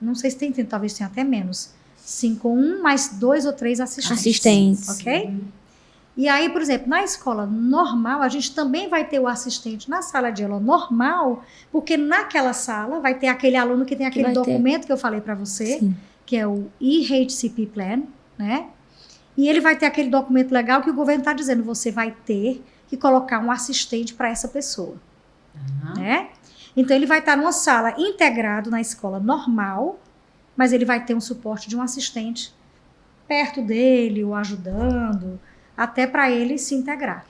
Não sei se tem 30, talvez tenha até menos. 5 mais 2 ou 3 assistentes. Ok? E aí, por exemplo, na escola normal, a gente também vai ter o assistente na sala de aula normal, porque naquela sala vai ter aquele aluno que tem aquele documento que eu falei para você, que é o EHCP Plan, né? E ele vai ter aquele documento legal que o governo está dizendo, você vai ter que colocar um assistente para essa pessoa, né? Então, ele vai estar numa sala integrado na escola normal, mas ele vai ter um suporte de um assistente perto dele, o ajudando, até para ele se integrar.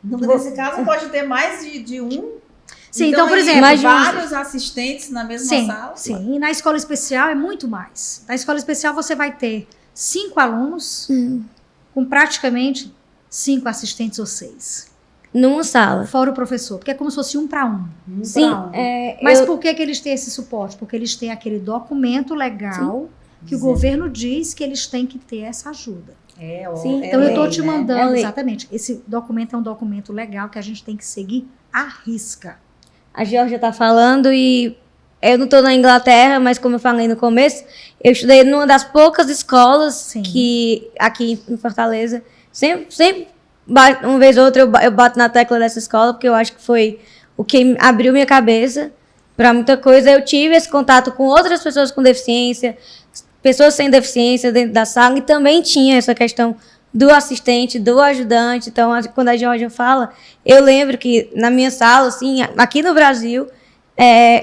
Nesse caso, pode ter mais de um? Sim, então por exemplo... vários assistentes na mesma sala? Sim, e na escola especial é muito mais. Na escola especial você vai ter 5 alunos com praticamente 5 assistentes ou 6. Numa sala. Fora o professor, porque é como se fosse 1 para 1. Sim. Mas por que eles têm esse suporte? Porque eles têm aquele documento legal que o governo diz que eles têm que ter essa ajuda. Então eu estou te mandando, exatamente, esse documento é um documento legal que a gente tem que seguir à risca. A Georgia está falando e eu não estou na Inglaterra, mas como eu falei no começo, eu estudei numa das poucas escolas que aqui em Fortaleza, sempre uma vez ou outra eu bato na tecla dessa escola, porque eu acho que foi o que abriu minha cabeça para muita coisa. Eu tive esse contato com outras pessoas com deficiência, pessoas sem deficiência dentro da sala, e também tinha essa questão do assistente, do ajudante. Então, quando a Georgia fala, eu lembro que na minha sala, assim, aqui no Brasil,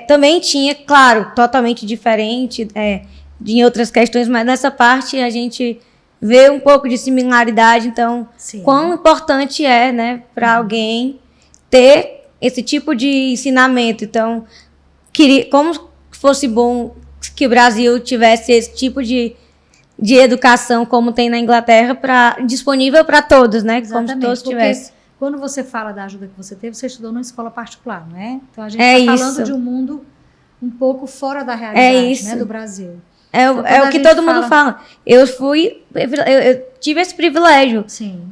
também tinha, claro, totalmente diferente em outras questões, mas nessa parte a gente vê um pouco de similaridade. Então, Sim. quão importante é, né, para alguém ter esse tipo de ensinamento. Então, como fosse bom que o Brasil tivesse esse tipo de educação como tem na Inglaterra, disponível para todos, né? Exatamente, como se todos porque tivessem. quando você fala da ajuda que você teve, você estudou numa escola particular, não é? Então a gente É está isso. falando de um mundo um pouco fora da realidade, isso. né, do Brasil. É Então, o quando que a todo gente mundo fala. Eu tive esse privilégio. Sim.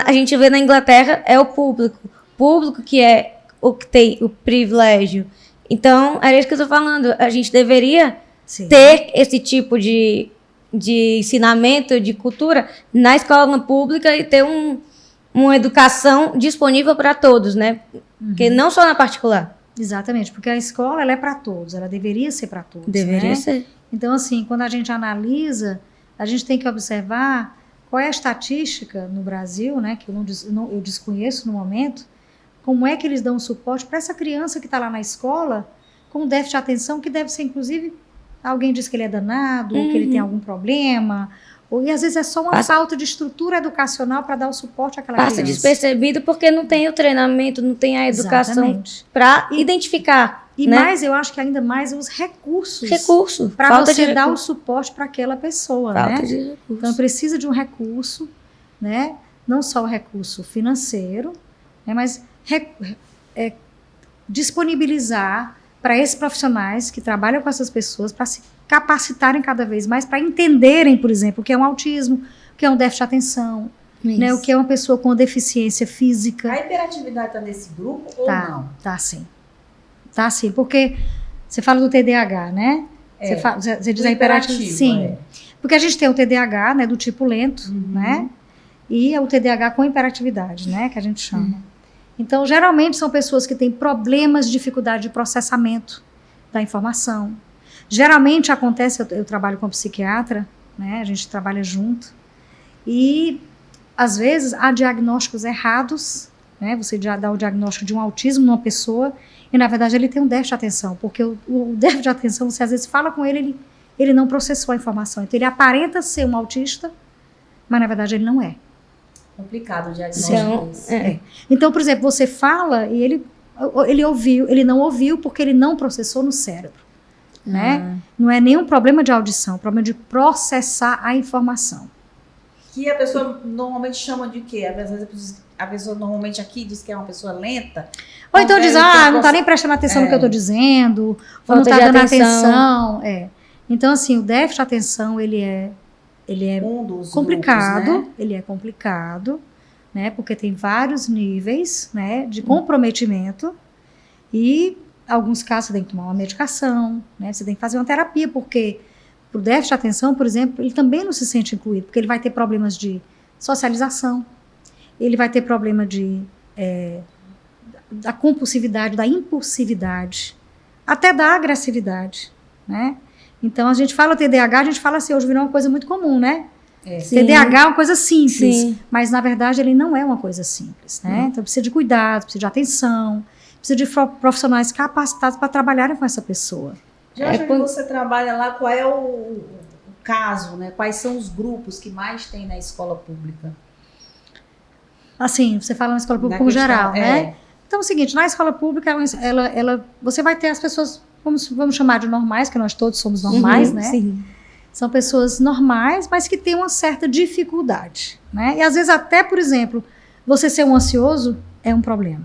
A gente vê na Inglaterra é o público que é o que tem o privilégio. Então, era isso que eu estou falando. A gente deveria Sim. ter esse tipo de ensinamento, de cultura na escola pública e ter uma educação disponível para todos, né? Porque não só na particular. Exatamente, porque a escola ela é para todos, ela deveria ser para todos. Deveria né? ser. Então, assim, quando a gente analisa, a gente tem que observar qual é a estatística no Brasil, né, que eu desconheço no momento, como é que eles dão suporte para essa criança que está lá na escola com déficit de atenção, que deve ser, inclusive, alguém diz que ele é danado, ou que ele tem algum problema, e às vezes é só uma falta de estrutura educacional para dar o suporte àquela criança. Passa despercebido porque não tem o treinamento, não tem a educação para identificar. E né? mais, eu acho que ainda mais os recursos. Para você dar o suporte para aquela pessoa, falta né? De recurso. Então precisa de um recurso, né? Não só o recurso financeiro, né? Mas disponibilizar para esses profissionais que trabalham com essas pessoas para se capacitarem cada vez mais, para entenderem, por exemplo, o que é um autismo, o que é um déficit de atenção, né? O que é uma pessoa com deficiência física. A hiperatividade está nesse grupo ou não? Tá sim. Tá sim, porque você fala do TDAH, né? Você diz a hiperatividade. Sim. Porque a gente tem o TDAH, né, do tipo lento, né? E o TDAH com hiperatividade, né, que a gente chama. Então, geralmente são pessoas que têm problemas, dificuldade de processamento da informação. Geralmente acontece, eu trabalho com psiquiatra, né, a gente trabalha junto, e às vezes há diagnósticos errados, né, você já dá o diagnóstico de um autismo numa pessoa, e na verdade ele tem um déficit de atenção, porque o déficit de atenção, você às vezes fala com ele não processou a informação, então ele aparenta ser um autista, mas na verdade ele não é. Complicado o diagnóstico. Então, por exemplo, você fala e ele ouviu, ele não ouviu porque ele não processou no cérebro. Né? Não é nenhum problema de audição, é um problema de processar a informação. Que a pessoa normalmente chama de quê? A pessoa normalmente aqui diz que é uma pessoa lenta. Ou então diz, não está nem prestando atenção no que eu estou dizendo, ou não está dando atenção. Então, assim, o déficit de atenção, ele é um dos complicado, grupos, né? Ele é complicado, né? Porque tem vários níveis, né, de comprometimento e alguns casos você tem que tomar uma medicação, né? Você tem que fazer uma terapia, porque o déficit de atenção, por exemplo, ele também não se sente incluído, porque ele vai ter problemas de socialização, ele vai ter problema da compulsividade, da impulsividade, até da agressividade, né? Então, a gente fala TDAH, a gente fala assim, hoje virou uma coisa muito comum, né? TDAH é uma coisa simples, mas na verdade ele não é uma coisa simples, né? Então precisa de cuidado, precisa de atenção, precisa de profissionais capacitados para trabalharem com essa pessoa. Já que você trabalha lá, qual é o caso, né? Quais são os grupos que mais tem na escola pública? Assim, você fala na escola pública como geral, né? Então é o seguinte, na escola pública, você vai ter as pessoas, vamos chamar de normais, que nós todos somos normais, né? Sim. São pessoas normais, mas que têm uma certa dificuldade, né? E às vezes até, por exemplo, você ser um ansioso é um problema.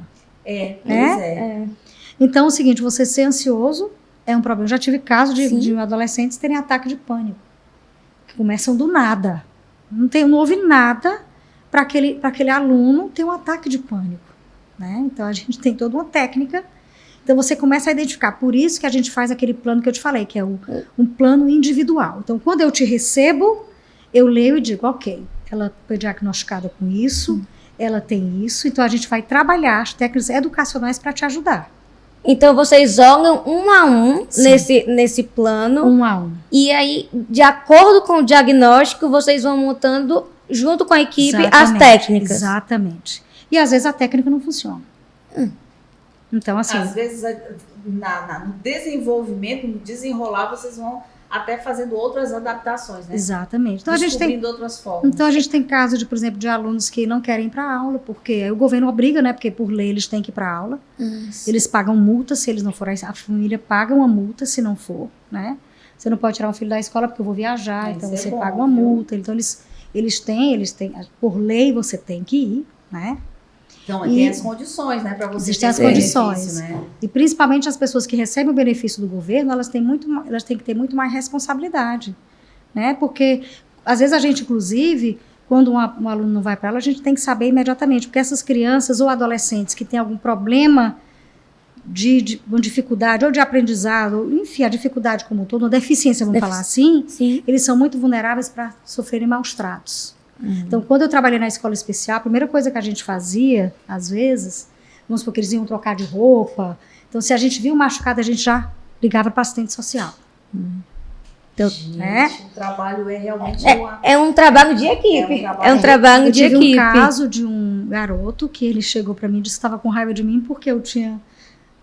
Então é o seguinte, você ser ansioso é um problema. Eu já tive casos de adolescentes terem ataque de pânico, que começam do nada. Não houve nada para aquele aluno ter um ataque de pânico, né? Então a gente tem toda uma técnica. Então você começa a identificar, por isso que a gente faz aquele plano que eu te falei, que é um plano individual. Então quando eu te recebo, eu leio e digo, ok, ela foi diagnosticada com isso, ela tem isso, então a gente vai trabalhar as técnicas educacionais para te ajudar. Então vocês olham um a um nesse plano. Um a um. E aí, de acordo com o diagnóstico, vocês vão montando, junto com a equipe, as técnicas. Exatamente. E às vezes a técnica não funciona. Então, assim, às vezes no desenvolvimento, no desenrolar, vocês vão até fazendo outras adaptações, né? Exatamente. Então Descobrindo outras formas. Então a gente tem casos de, por exemplo, de alunos que não querem ir para aula, porque aí o governo obriga, né? Porque por lei eles têm que ir para aula. Eles pagam multa se eles não forem, a família paga uma multa se não for, né? Você não pode tirar um filho da escola porque eu vou viajar, então você paga uma multa. Então eles têm, por lei você tem que ir, né? Então, tem as condições, né, para você existem ter as condições, né? E principalmente as pessoas que recebem o benefício do governo, elas têm que ter muito mais responsabilidade, né? Porque às vezes a gente, inclusive, quando um aluno não vai para aula, a gente tem que saber imediatamente, porque essas crianças ou adolescentes que têm algum problema de uma dificuldade ou de aprendizado, enfim, a dificuldade como um todo, uma deficiência, vamos falar assim, Sim. eles são muito vulneráveis para sofrerem maus tratos. Então, quando eu trabalhei na escola especial, a primeira coisa que a gente fazia, às vezes, vamos supor que eles iam trocar de roupa. Então, se a gente viu um machucado, a gente já ligava para assistente social. Então, Gente, o trabalho é realmente é um trabalho de equipe. É um trabalho de equipe. equipe. Eu tive um caso de um garoto que ele chegou para mim e disse que estava com raiva de mim porque eu tinha...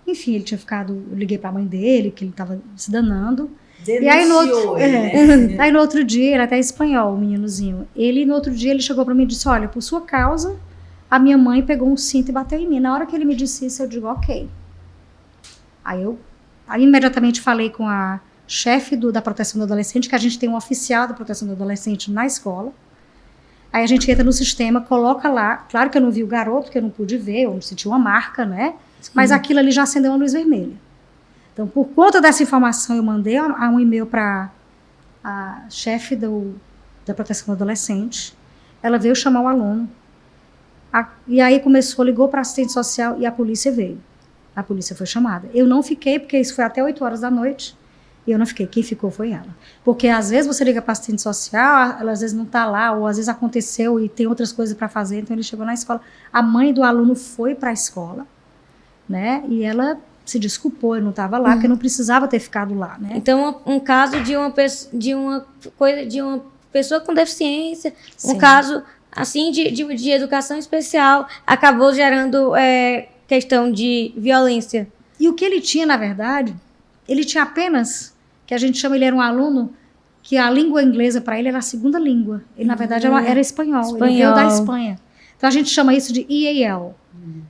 Enfim, ele tinha ficado... Eu liguei para a mãe dele, que ele estava se danando. Denunciou, e aí no outro, né? aí no outro dia, ele até é espanhol, o meninozinho. No outro dia ele chegou para mim e disse, olha, por sua causa, a minha mãe pegou um cinto e bateu em mim. Na hora que ele me disse isso, eu digo, ok. Aí imediatamente falei com a chefe da proteção do adolescente, que a gente tem um oficial da proteção do adolescente na escola. Aí a gente entra no sistema, coloca lá, claro que eu não vi o garoto, que eu não pude ver, eu não senti uma marca, né? Mas aquilo ali já acendeu uma luz vermelha. Então, por conta dessa informação, eu mandei um e-mail para a chefe da proteção do adolescente. Ela veio chamar o aluno. E aí ligou para a assistente social e a polícia veio. A polícia foi chamada. Eu não fiquei, porque isso foi até 8 horas da noite. E eu não fiquei. Quem ficou foi ela. Porque às vezes você liga para a assistente social, ela às vezes não está lá, ou às vezes aconteceu e tem outras coisas para fazer. Então, ele chegou na escola. A mãe do aluno foi para a escola, né? E ela se desculpou, eu não estava lá, porque não precisava ter ficado lá, né? Então, um caso de uma pessoa com deficiência, Sim. um caso assim de educação especial, acabou gerando questão de violência. E o que ele tinha, na verdade, ele tinha apenas, que a gente chama, ele era um aluno que a língua inglesa para ele era a segunda língua. Ele, na verdade, era espanhol. Ele veio da Espanha. Então, a gente chama isso de EAL.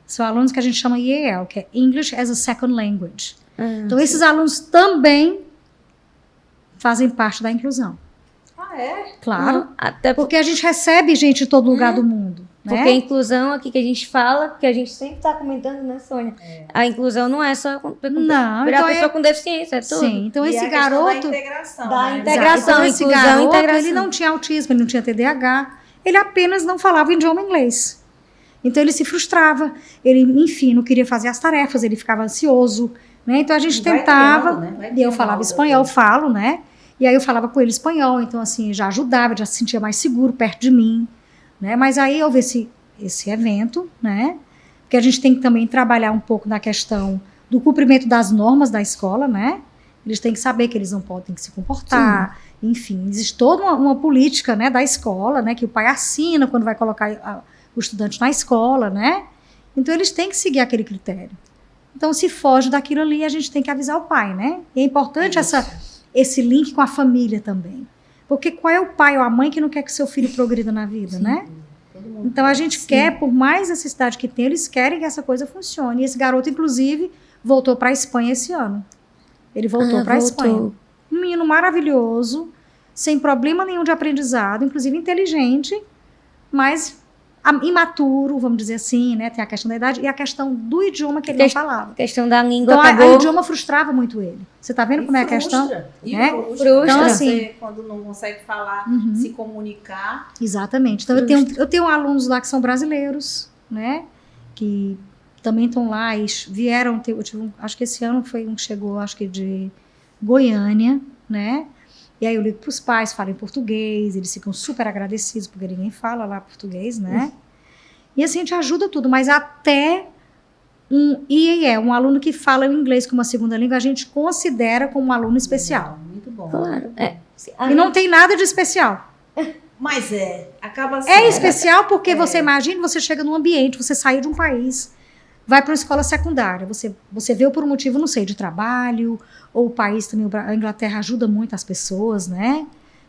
São alunos que a gente chama EAL, que é English as a Second Language. Então, esses alunos também fazem parte da inclusão. Ah, é? Claro. Até Porque a gente recebe gente de todo lugar do mundo. Né? Porque a inclusão aqui que a gente fala, que a gente sempre está comentando, né, Sônia? A inclusão não é só Não, virar então pessoa com deficiência, é tudo. Sim, então E esse a questão garoto... Da integração. Da né? integração. Então, esse inclusão, garoto, integração. ele não tinha autismo, ele não tinha TDAH, ele apenas não falava o idioma inglês. Então ele se frustrava, ele, enfim, não queria fazer as tarefas, ele ficava ansioso, né? Então a gente tentava, e eu falava espanhol, eu falo, né? E aí eu falava com ele espanhol, então assim, já ajudava, já se sentia mais seguro perto de mim, né? Mas aí houve esse evento, né? Porque a gente tem que também trabalhar um pouco na questão do cumprimento das normas da escola, né? Eles têm que saber que eles não podem se comportar, enfim, existe toda uma política, né, da escola, né, que o pai assina quando vai colocar o estudante na escola, né? Então eles têm que seguir aquele critério. Então se foge daquilo ali, a gente tem que avisar o pai, né? E é importante esse link com a família também. Porque qual é o pai ou a mãe que não quer que seu filho progrida na vida, né? Então a gente quer, por mais necessidade que tem, eles querem que essa coisa funcione. E esse garoto, inclusive, voltou para a Espanha esse ano. Ele voltou para a Espanha. Um menino maravilhoso, sem problema nenhum de aprendizado, inclusive inteligente, mas imaturo, vamos dizer assim, né? Tem a questão da idade e a questão do idioma que ele não falava. A questão da língua Então, acabou... o idioma frustrava muito ele. Você tá vendo como é a questão? Frustra. Então, Você, assim, quando não consegue falar, se comunicar. Exatamente. Então, eu tenho alunos lá que são brasileiros, né? Que também estão lá e vieram... acho que esse ano foi um que chegou, acho que de Goiânia, né? E aí eu ligo para os pais, falam em português, eles ficam super agradecidos, porque ninguém fala lá português, né? E assim, a gente ajuda tudo, mas até um aluno que fala o inglês como uma segunda língua, a gente considera como um aluno especial. Muito bom. Claro. E não tem nada de especial. Mas acaba sendo. É especial porque você imagina, você chega num ambiente, você sai de um país, vai para uma escola secundária. Você veio por um motivo, não sei, de trabalho, ou o país também, a Inglaterra ajuda muito as pessoas, né?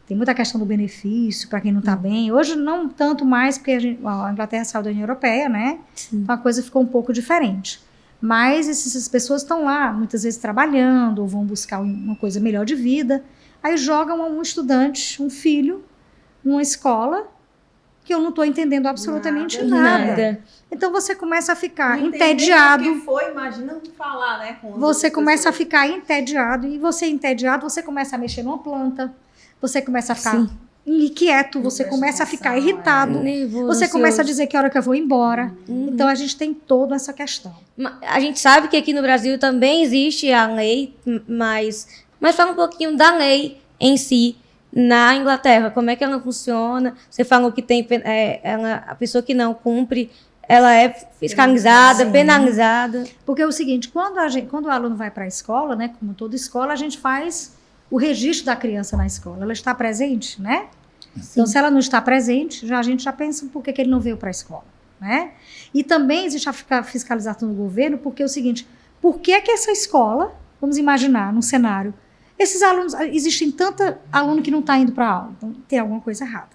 Tem muita questão do benefício para quem não está bem. Hoje não tanto mais, porque a Inglaterra saiu da União Europeia, né? Sim. Então a coisa ficou um pouco diferente. Mas essas pessoas estão lá, muitas vezes trabalhando, ou vão buscar uma coisa melhor de vida. Aí jogam um estudante, um filho, numa escola que eu não estou entendendo absolutamente nada. Então você começa a ficar entediado. O que foi, imagina não falar, né? Você começa a ficar entediado, e você entediado, você começa a mexer numa planta, você começa a ficar inquieto, você começa a ficar irritado, Nervoso, você começa a ansioso. dizer que hora que eu vou embora. Então a gente tem toda essa questão. A gente sabe que aqui no Brasil também existe a lei, mas fala um pouquinho da lei em si na Inglaterra. Como é que ela funciona? Você falou que tem a pessoa que não cumpre, ela é fiscalizada, penalizada. Porque é o seguinte, quando o aluno vai para a escola, né, como toda escola, a gente faz o registro da criança na escola. Ela está presente, né? Então, se ela não está presente, a gente já pensa por que ele não veio para a escola, né? E também existe a fiscalização do governo, porque é o seguinte, por que essa escola, vamos imaginar, num cenário, esses alunos, existem tanto aluno que não está indo para a aula, então tem alguma coisa errada.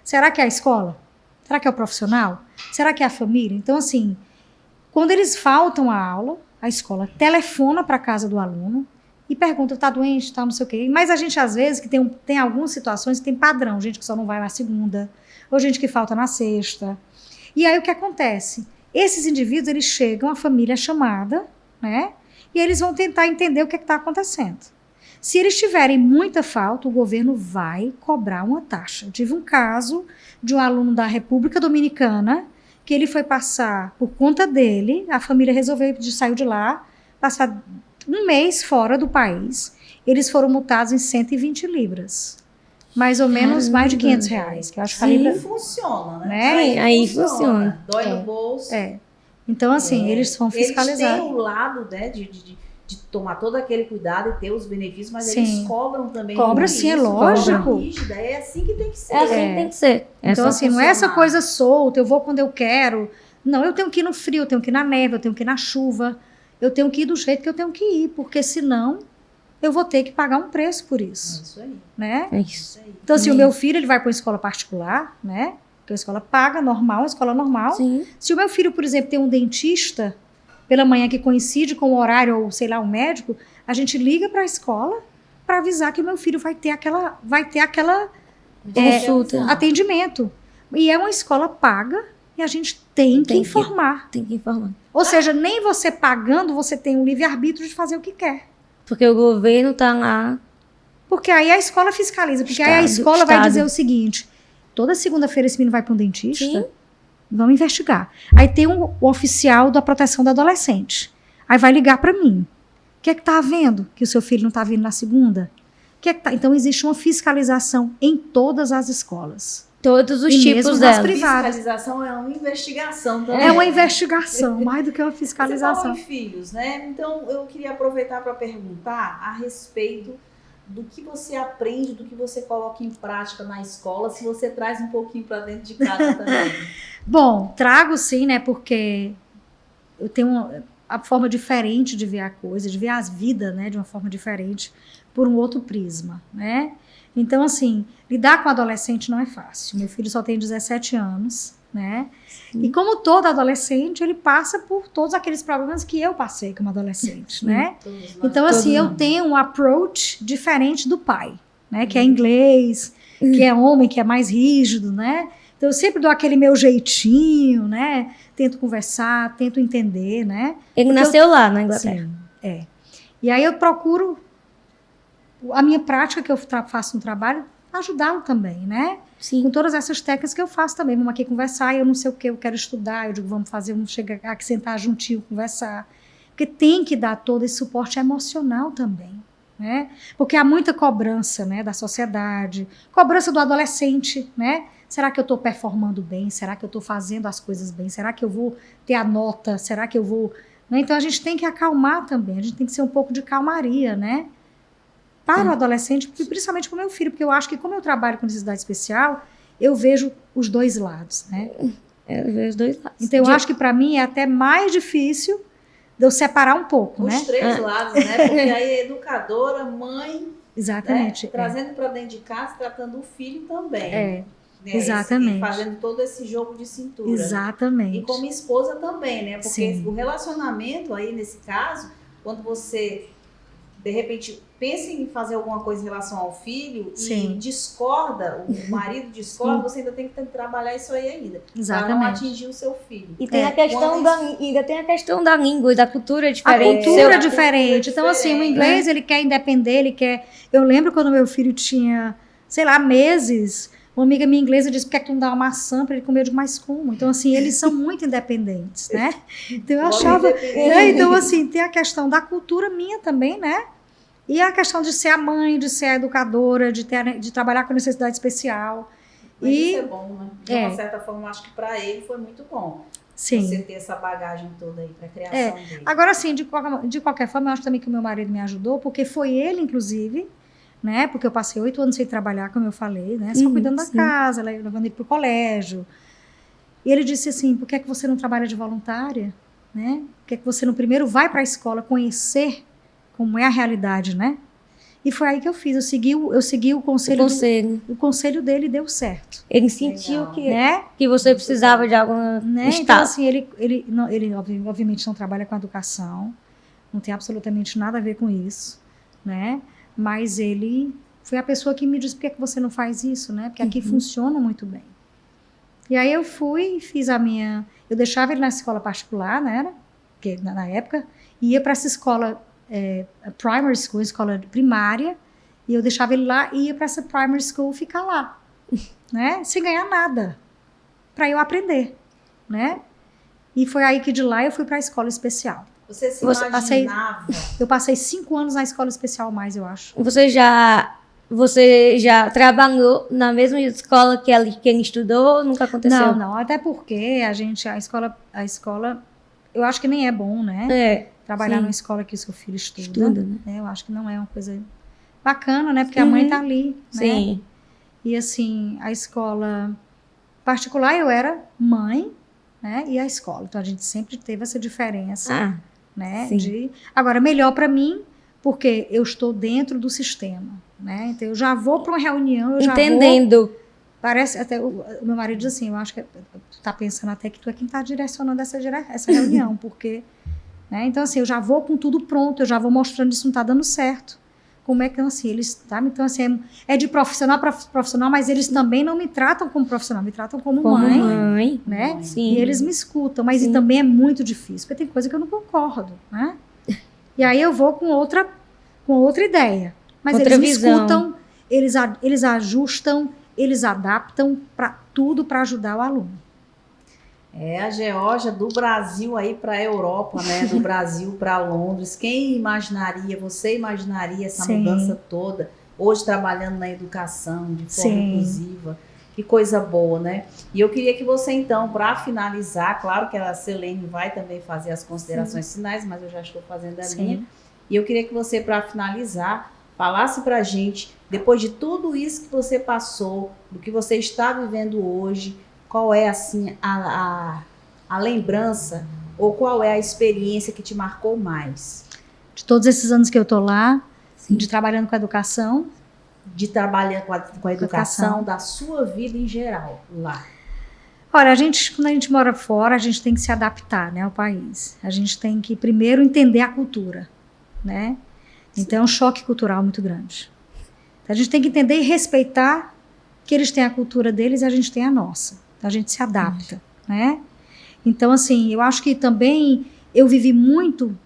Será que é a escola? Será que é o profissional? Será que é a família? Então, assim, quando eles faltam à aula, a escola telefona para a casa do aluno e pergunta, está doente, está não sei o quê. Mas a gente, às vezes, que tem algumas situações que tem padrão, gente que só não vai na segunda, ou gente que falta na sexta. E aí o que acontece? Esses indivíduos, eles chegam, a família é chamada, né? E eles vão tentar entender o que está acontecendo. Se eles tiverem muita falta, o governo vai cobrar uma taxa. Eu tive um caso de um aluno da República Dominicana que ele foi passar por conta dele, a família resolveu, saiu de lá, passar um mês fora do país. Eles foram multados em 120 libras. Mais ou menos mais de R$500, que eu acho que a libra funciona, né? né? Aí funciona. Dói no bolso. Então, assim, eles vão fiscalizar. Eles têm o lado, né, de tomar todo aquele cuidado e ter os benefícios, mas Sim. eles cobram também. Cobra, sim, é lógico. Rígida, é assim que tem que ser. É assim que tem que ser. Então, assim, não é essa coisa solta, eu vou quando eu quero. Não, eu tenho que ir no frio, eu tenho que ir na neve, eu tenho que ir na chuva, eu tenho que ir do jeito que eu tenho que ir, porque senão eu vou ter que pagar um preço por isso. É isso aí. Né? É isso. Então, assim, o meu filho, ele vai para uma escola particular, né? Porque a escola paga, normal, uma escola normal. Sim. Se o meu filho, por exemplo, tem um dentista pela manhã que coincide com o horário, ou sei lá, um médico, a gente liga para a escola para avisar que o meu filho vai ter aquela Consulta. atendimento. E é uma escola paga e a gente tem que informar. Tem que informar. Ou seja, nem você pagando, você tem o livre-arbítrio de fazer o que quer. Porque o governo tá lá. Porque aí a escola fiscaliza. Porque aí a escola vai dizer o seguinte, toda segunda-feira esse menino vai para um dentista, Sim. vamos investigar. Aí tem o oficial da proteção do adolescente. Aí vai ligar para mim. O que é que tá havendo que o seu filho não está vindo na segunda? O que é que tá? Então existe uma fiscalização em todas as escolas. Todos os E tipos mesmo nas dela. privadas. Fiscalização é uma investigação também. É uma investigação, mais do que uma Você fiscalização. falou em filhos, né? Então eu queria aproveitar para perguntar a respeito do que você aprende, do que você coloca em prática na escola, se você traz um pouquinho para dentro de casa também. Bom, trago sim, né? Porque eu tenho a forma diferente de ver a coisa, de ver as vidas, né? De uma forma diferente, por um outro prisma, né? Então, assim, lidar com adolescente não é fácil. Meu filho só tem 17 anos, né? Sim. E como todo adolescente, ele passa por todos aqueles problemas que eu passei como adolescente, né? Então, assim, eu tenho um approach diferente do pai, né? Que é inglês, que é homem, que é mais rígido, né? Então, eu sempre dou aquele meu jeitinho, né? Tento conversar, tento entender, né? Ele nasceu lá na Inglaterra. Sim, é. E aí eu procuro a minha prática que eu faço no trabalho, ajudá-lo também, né? Sim. Com todas essas técnicas que eu faço também. Vamos aqui conversar, eu não sei o que, eu quero estudar, eu digo, vamos chegar aqui, sentar juntinho, conversar. Porque tem que dar todo esse suporte emocional também, né? Porque há muita cobrança, né, da sociedade, cobrança do adolescente, né? Será que eu estou performando bem? Será que eu estou fazendo as coisas bem? Será que eu vou ter a nota? Será que eu vou... Né? Então, a gente tem que acalmar também, a gente tem que ser um pouco de calmaria, né? Para o adolescente, principalmente para o meu filho, porque eu acho que como eu trabalho com necessidade especial, eu vejo os dois lados, né? Os dois lados. Então, eu acho que para mim é até mais difícil de eu separar um pouco, Os né? três lados, né? Porque aí é educadora, mãe, Exatamente. né? Trazendo para dentro de casa, tratando o filho também. É, Né? exatamente. E fazendo todo esse jogo de cintura. Exatamente. E como esposa também, né? Porque Sim. o relacionamento aí, nesse caso, quando você, de repente, pensa em fazer alguma coisa em relação ao filho Sim. e discorda, o marido discorda, você ainda tem que trabalhar isso aí ainda. Para não Exatamente. atingir o seu filho. E tem É. a questão ainda tem a questão da língua e da cultura A diferente. cultura é Seu- diferente. Então, assim, o inglês, ele quer independer, ele quer... Eu lembro quando meu filho tinha, sei lá, meses, uma amiga minha inglesa disse, por que é que tu não dá uma maçã para ele comer? Eu digo, mas como? Então, assim, eles são muito independentes, né? Então, eu achava... Então, assim, tem a questão da cultura minha também, né? E a questão de ser a mãe, de ser a educadora, de trabalhar com necessidade especial. Mas E- isso é bom, né? De uma certa forma, eu acho que para ele foi muito bom. Sim. Você ter essa bagagem toda aí para a criação dele. Agora, sim, de qualquer forma, eu acho também que o meu marido me ajudou, porque foi ele, inclusive, né? Porque eu passei 8 anos sem trabalhar, como eu falei, né? Só cuidando da sim. casa, levando ele pro colégio. E ele disse assim, por que é que você não trabalha de voluntária? Né? Por que é que você não primeiro vai para a escola conhecer como é a realidade, né? E foi aí que eu fiz. Eu segui o conselho, o conselho dele e deu certo. Ele sentiu Legal. Né? que você precisava de alguma Né? Então, estado. assim, ele obviamente não trabalha com educação, não tem absolutamente nada a ver com isso, né? Mas ele foi a pessoa que me disse, por que você não faz isso, né? Porque aqui funciona muito bem. E aí eu fui e fiz eu deixava ele na escola particular, né? Porque na época, ia para essa escola primary school, escola primária, e eu deixava ele lá e ia para essa primary school ficar lá, né? Sem ganhar nada, para eu aprender, né? E foi aí que de lá eu fui para a escola especial. Você se Você imaginava? Eu passei 5 anos na escola especial mais, eu acho. Você já trabalhou na mesma escola que ele estudou ou nunca aconteceu? Não, até porque a escola, eu acho que nem é bom, né? É, Trabalhar sim. numa escola que o seu filho estuda. Estuda, né? Né? Eu acho que não é uma coisa bacana, né? Porque a mãe tá ali, né? Sim. E assim, a escola particular eu era mãe, né? E a escola. Então a gente sempre teve essa diferença, Ah, né? sim. Agora, melhor para mim, porque eu estou dentro do sistema, né? Então eu já vou para uma reunião, eu já vou... entendendo. Parece, até o meu marido diz assim, eu acho que tu tá pensando até que tu é quem tá direcionando essa reunião, porque, né? Então assim, eu já vou com tudo pronto, eu já vou mostrando isso não tá dando certo. Como é que, assim, eles, tá? Então assim, é de profissional para profissional, mas eles também não me tratam como profissional, me tratam como mãe, né? Sim. E eles me escutam, mas Sim. também é muito difícil, porque tem coisa que eu não concordo, né? E aí eu vou com outra ideia. Mas Outra eles me visão. escutam, eles ajustam, eles adaptam para tudo para ajudar o aluno. É a Geórgia do Brasil aí para a Europa, né? Do Brasil para Londres. Quem imaginaria, você imaginaria essa Sim. mudança toda? Hoje trabalhando na educação de forma Sim. inclusiva. Que coisa boa, né? E eu queria que você, então, para finalizar, claro que a Selene vai também fazer as considerações finais, mas eu já estou fazendo a Sim. minha. E eu queria que você, para finalizar, falasse para a gente, depois de tudo isso que você passou, do que você está vivendo hoje, qual é, assim, a lembrança ou qual é a experiência que te marcou mais? De todos esses anos que eu tô lá, Sim. de trabalhando com a educação, De trabalhar com a educação, Educação. da sua vida em geral, lá. olha, quando a gente mora fora, a gente tem que se adaptar, né, ao país. A gente tem que primeiro entender a cultura, né? Então é um choque cultural muito grande. Então, a gente tem que entender e respeitar que eles têm a cultura deles e a gente tem a nossa. Então a gente se adapta, né? Então, assim, eu acho que também eu vivi muito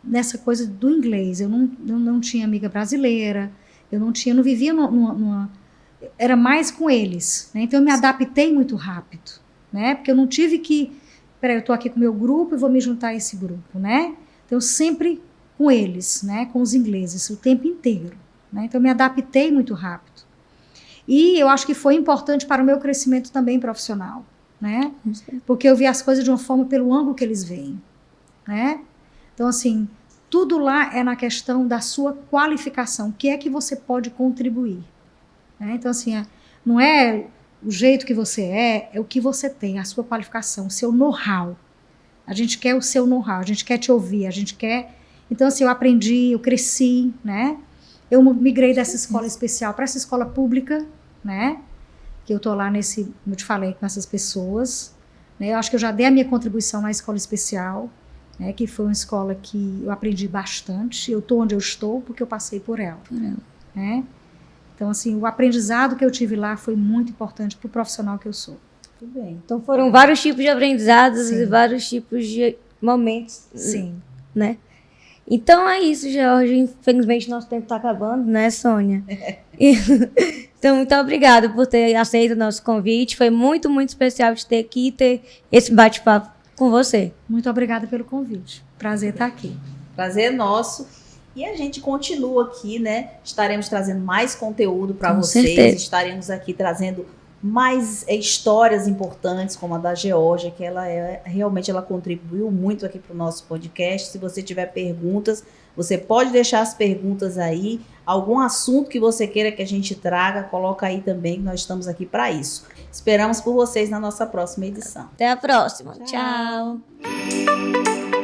nessa coisa do inglês. Eu não tinha amiga brasileira, eu não vivia era mais com eles, né? Então eu me adaptei muito rápido, né? Porque eu não tive que, peraí, eu tô aqui com o meu grupo e vou me juntar a esse grupo, né? Então sempre com eles, né? Com os ingleses, o tempo inteiro, né? Então eu me adaptei muito rápido. E eu acho que foi importante para o meu crescimento também profissional, né? Porque eu vi as coisas de uma forma pelo ângulo que eles veem, né? Então assim, tudo lá é na questão da sua qualificação. O que é que você pode contribuir? Né? Então, assim, não é o jeito que você é o que você tem, a sua qualificação, o seu know-how. A gente quer o seu know-how, a gente quer te ouvir, a gente quer... Então, assim, eu aprendi, eu cresci, né? Eu migrei dessa escola especial para essa escola pública, né? Que eu tô lá nesse, como eu te falei, com essas pessoas, né? Eu acho que eu já dei a minha contribuição na escola especial, né? Que foi uma escola que eu aprendi bastante. Eu tô onde eu estou porque eu passei por ela, né? Então, assim, o aprendizado que eu tive lá foi muito importante para o profissional que eu sou. Tudo bem. Então foram vários tipos de aprendizados Sim. e vários tipos de momentos, Sim. né? Então é isso, Georgia. Infelizmente nosso tempo está acabando, né, Sônia? Então, muito obrigada por ter aceito o nosso convite. Foi muito, muito especial de ter aqui e ter esse bate-papo com você. Muito obrigada pelo convite. Prazer estar aqui. Prazer é nosso. E a gente continua aqui, né? Estaremos trazendo mais conteúdo para Com vocês. certeza. Estaremos aqui trazendo mais histórias importantes, como a da Geórgia, que realmente ela contribuiu muito aqui para o nosso podcast. Se você tiver perguntas, você pode deixar as perguntas aí. Algum assunto que você queira que a gente traga, coloca aí também, que nós estamos aqui para isso. Esperamos por vocês na nossa próxima edição. Até a próxima. Tchau. Tchau.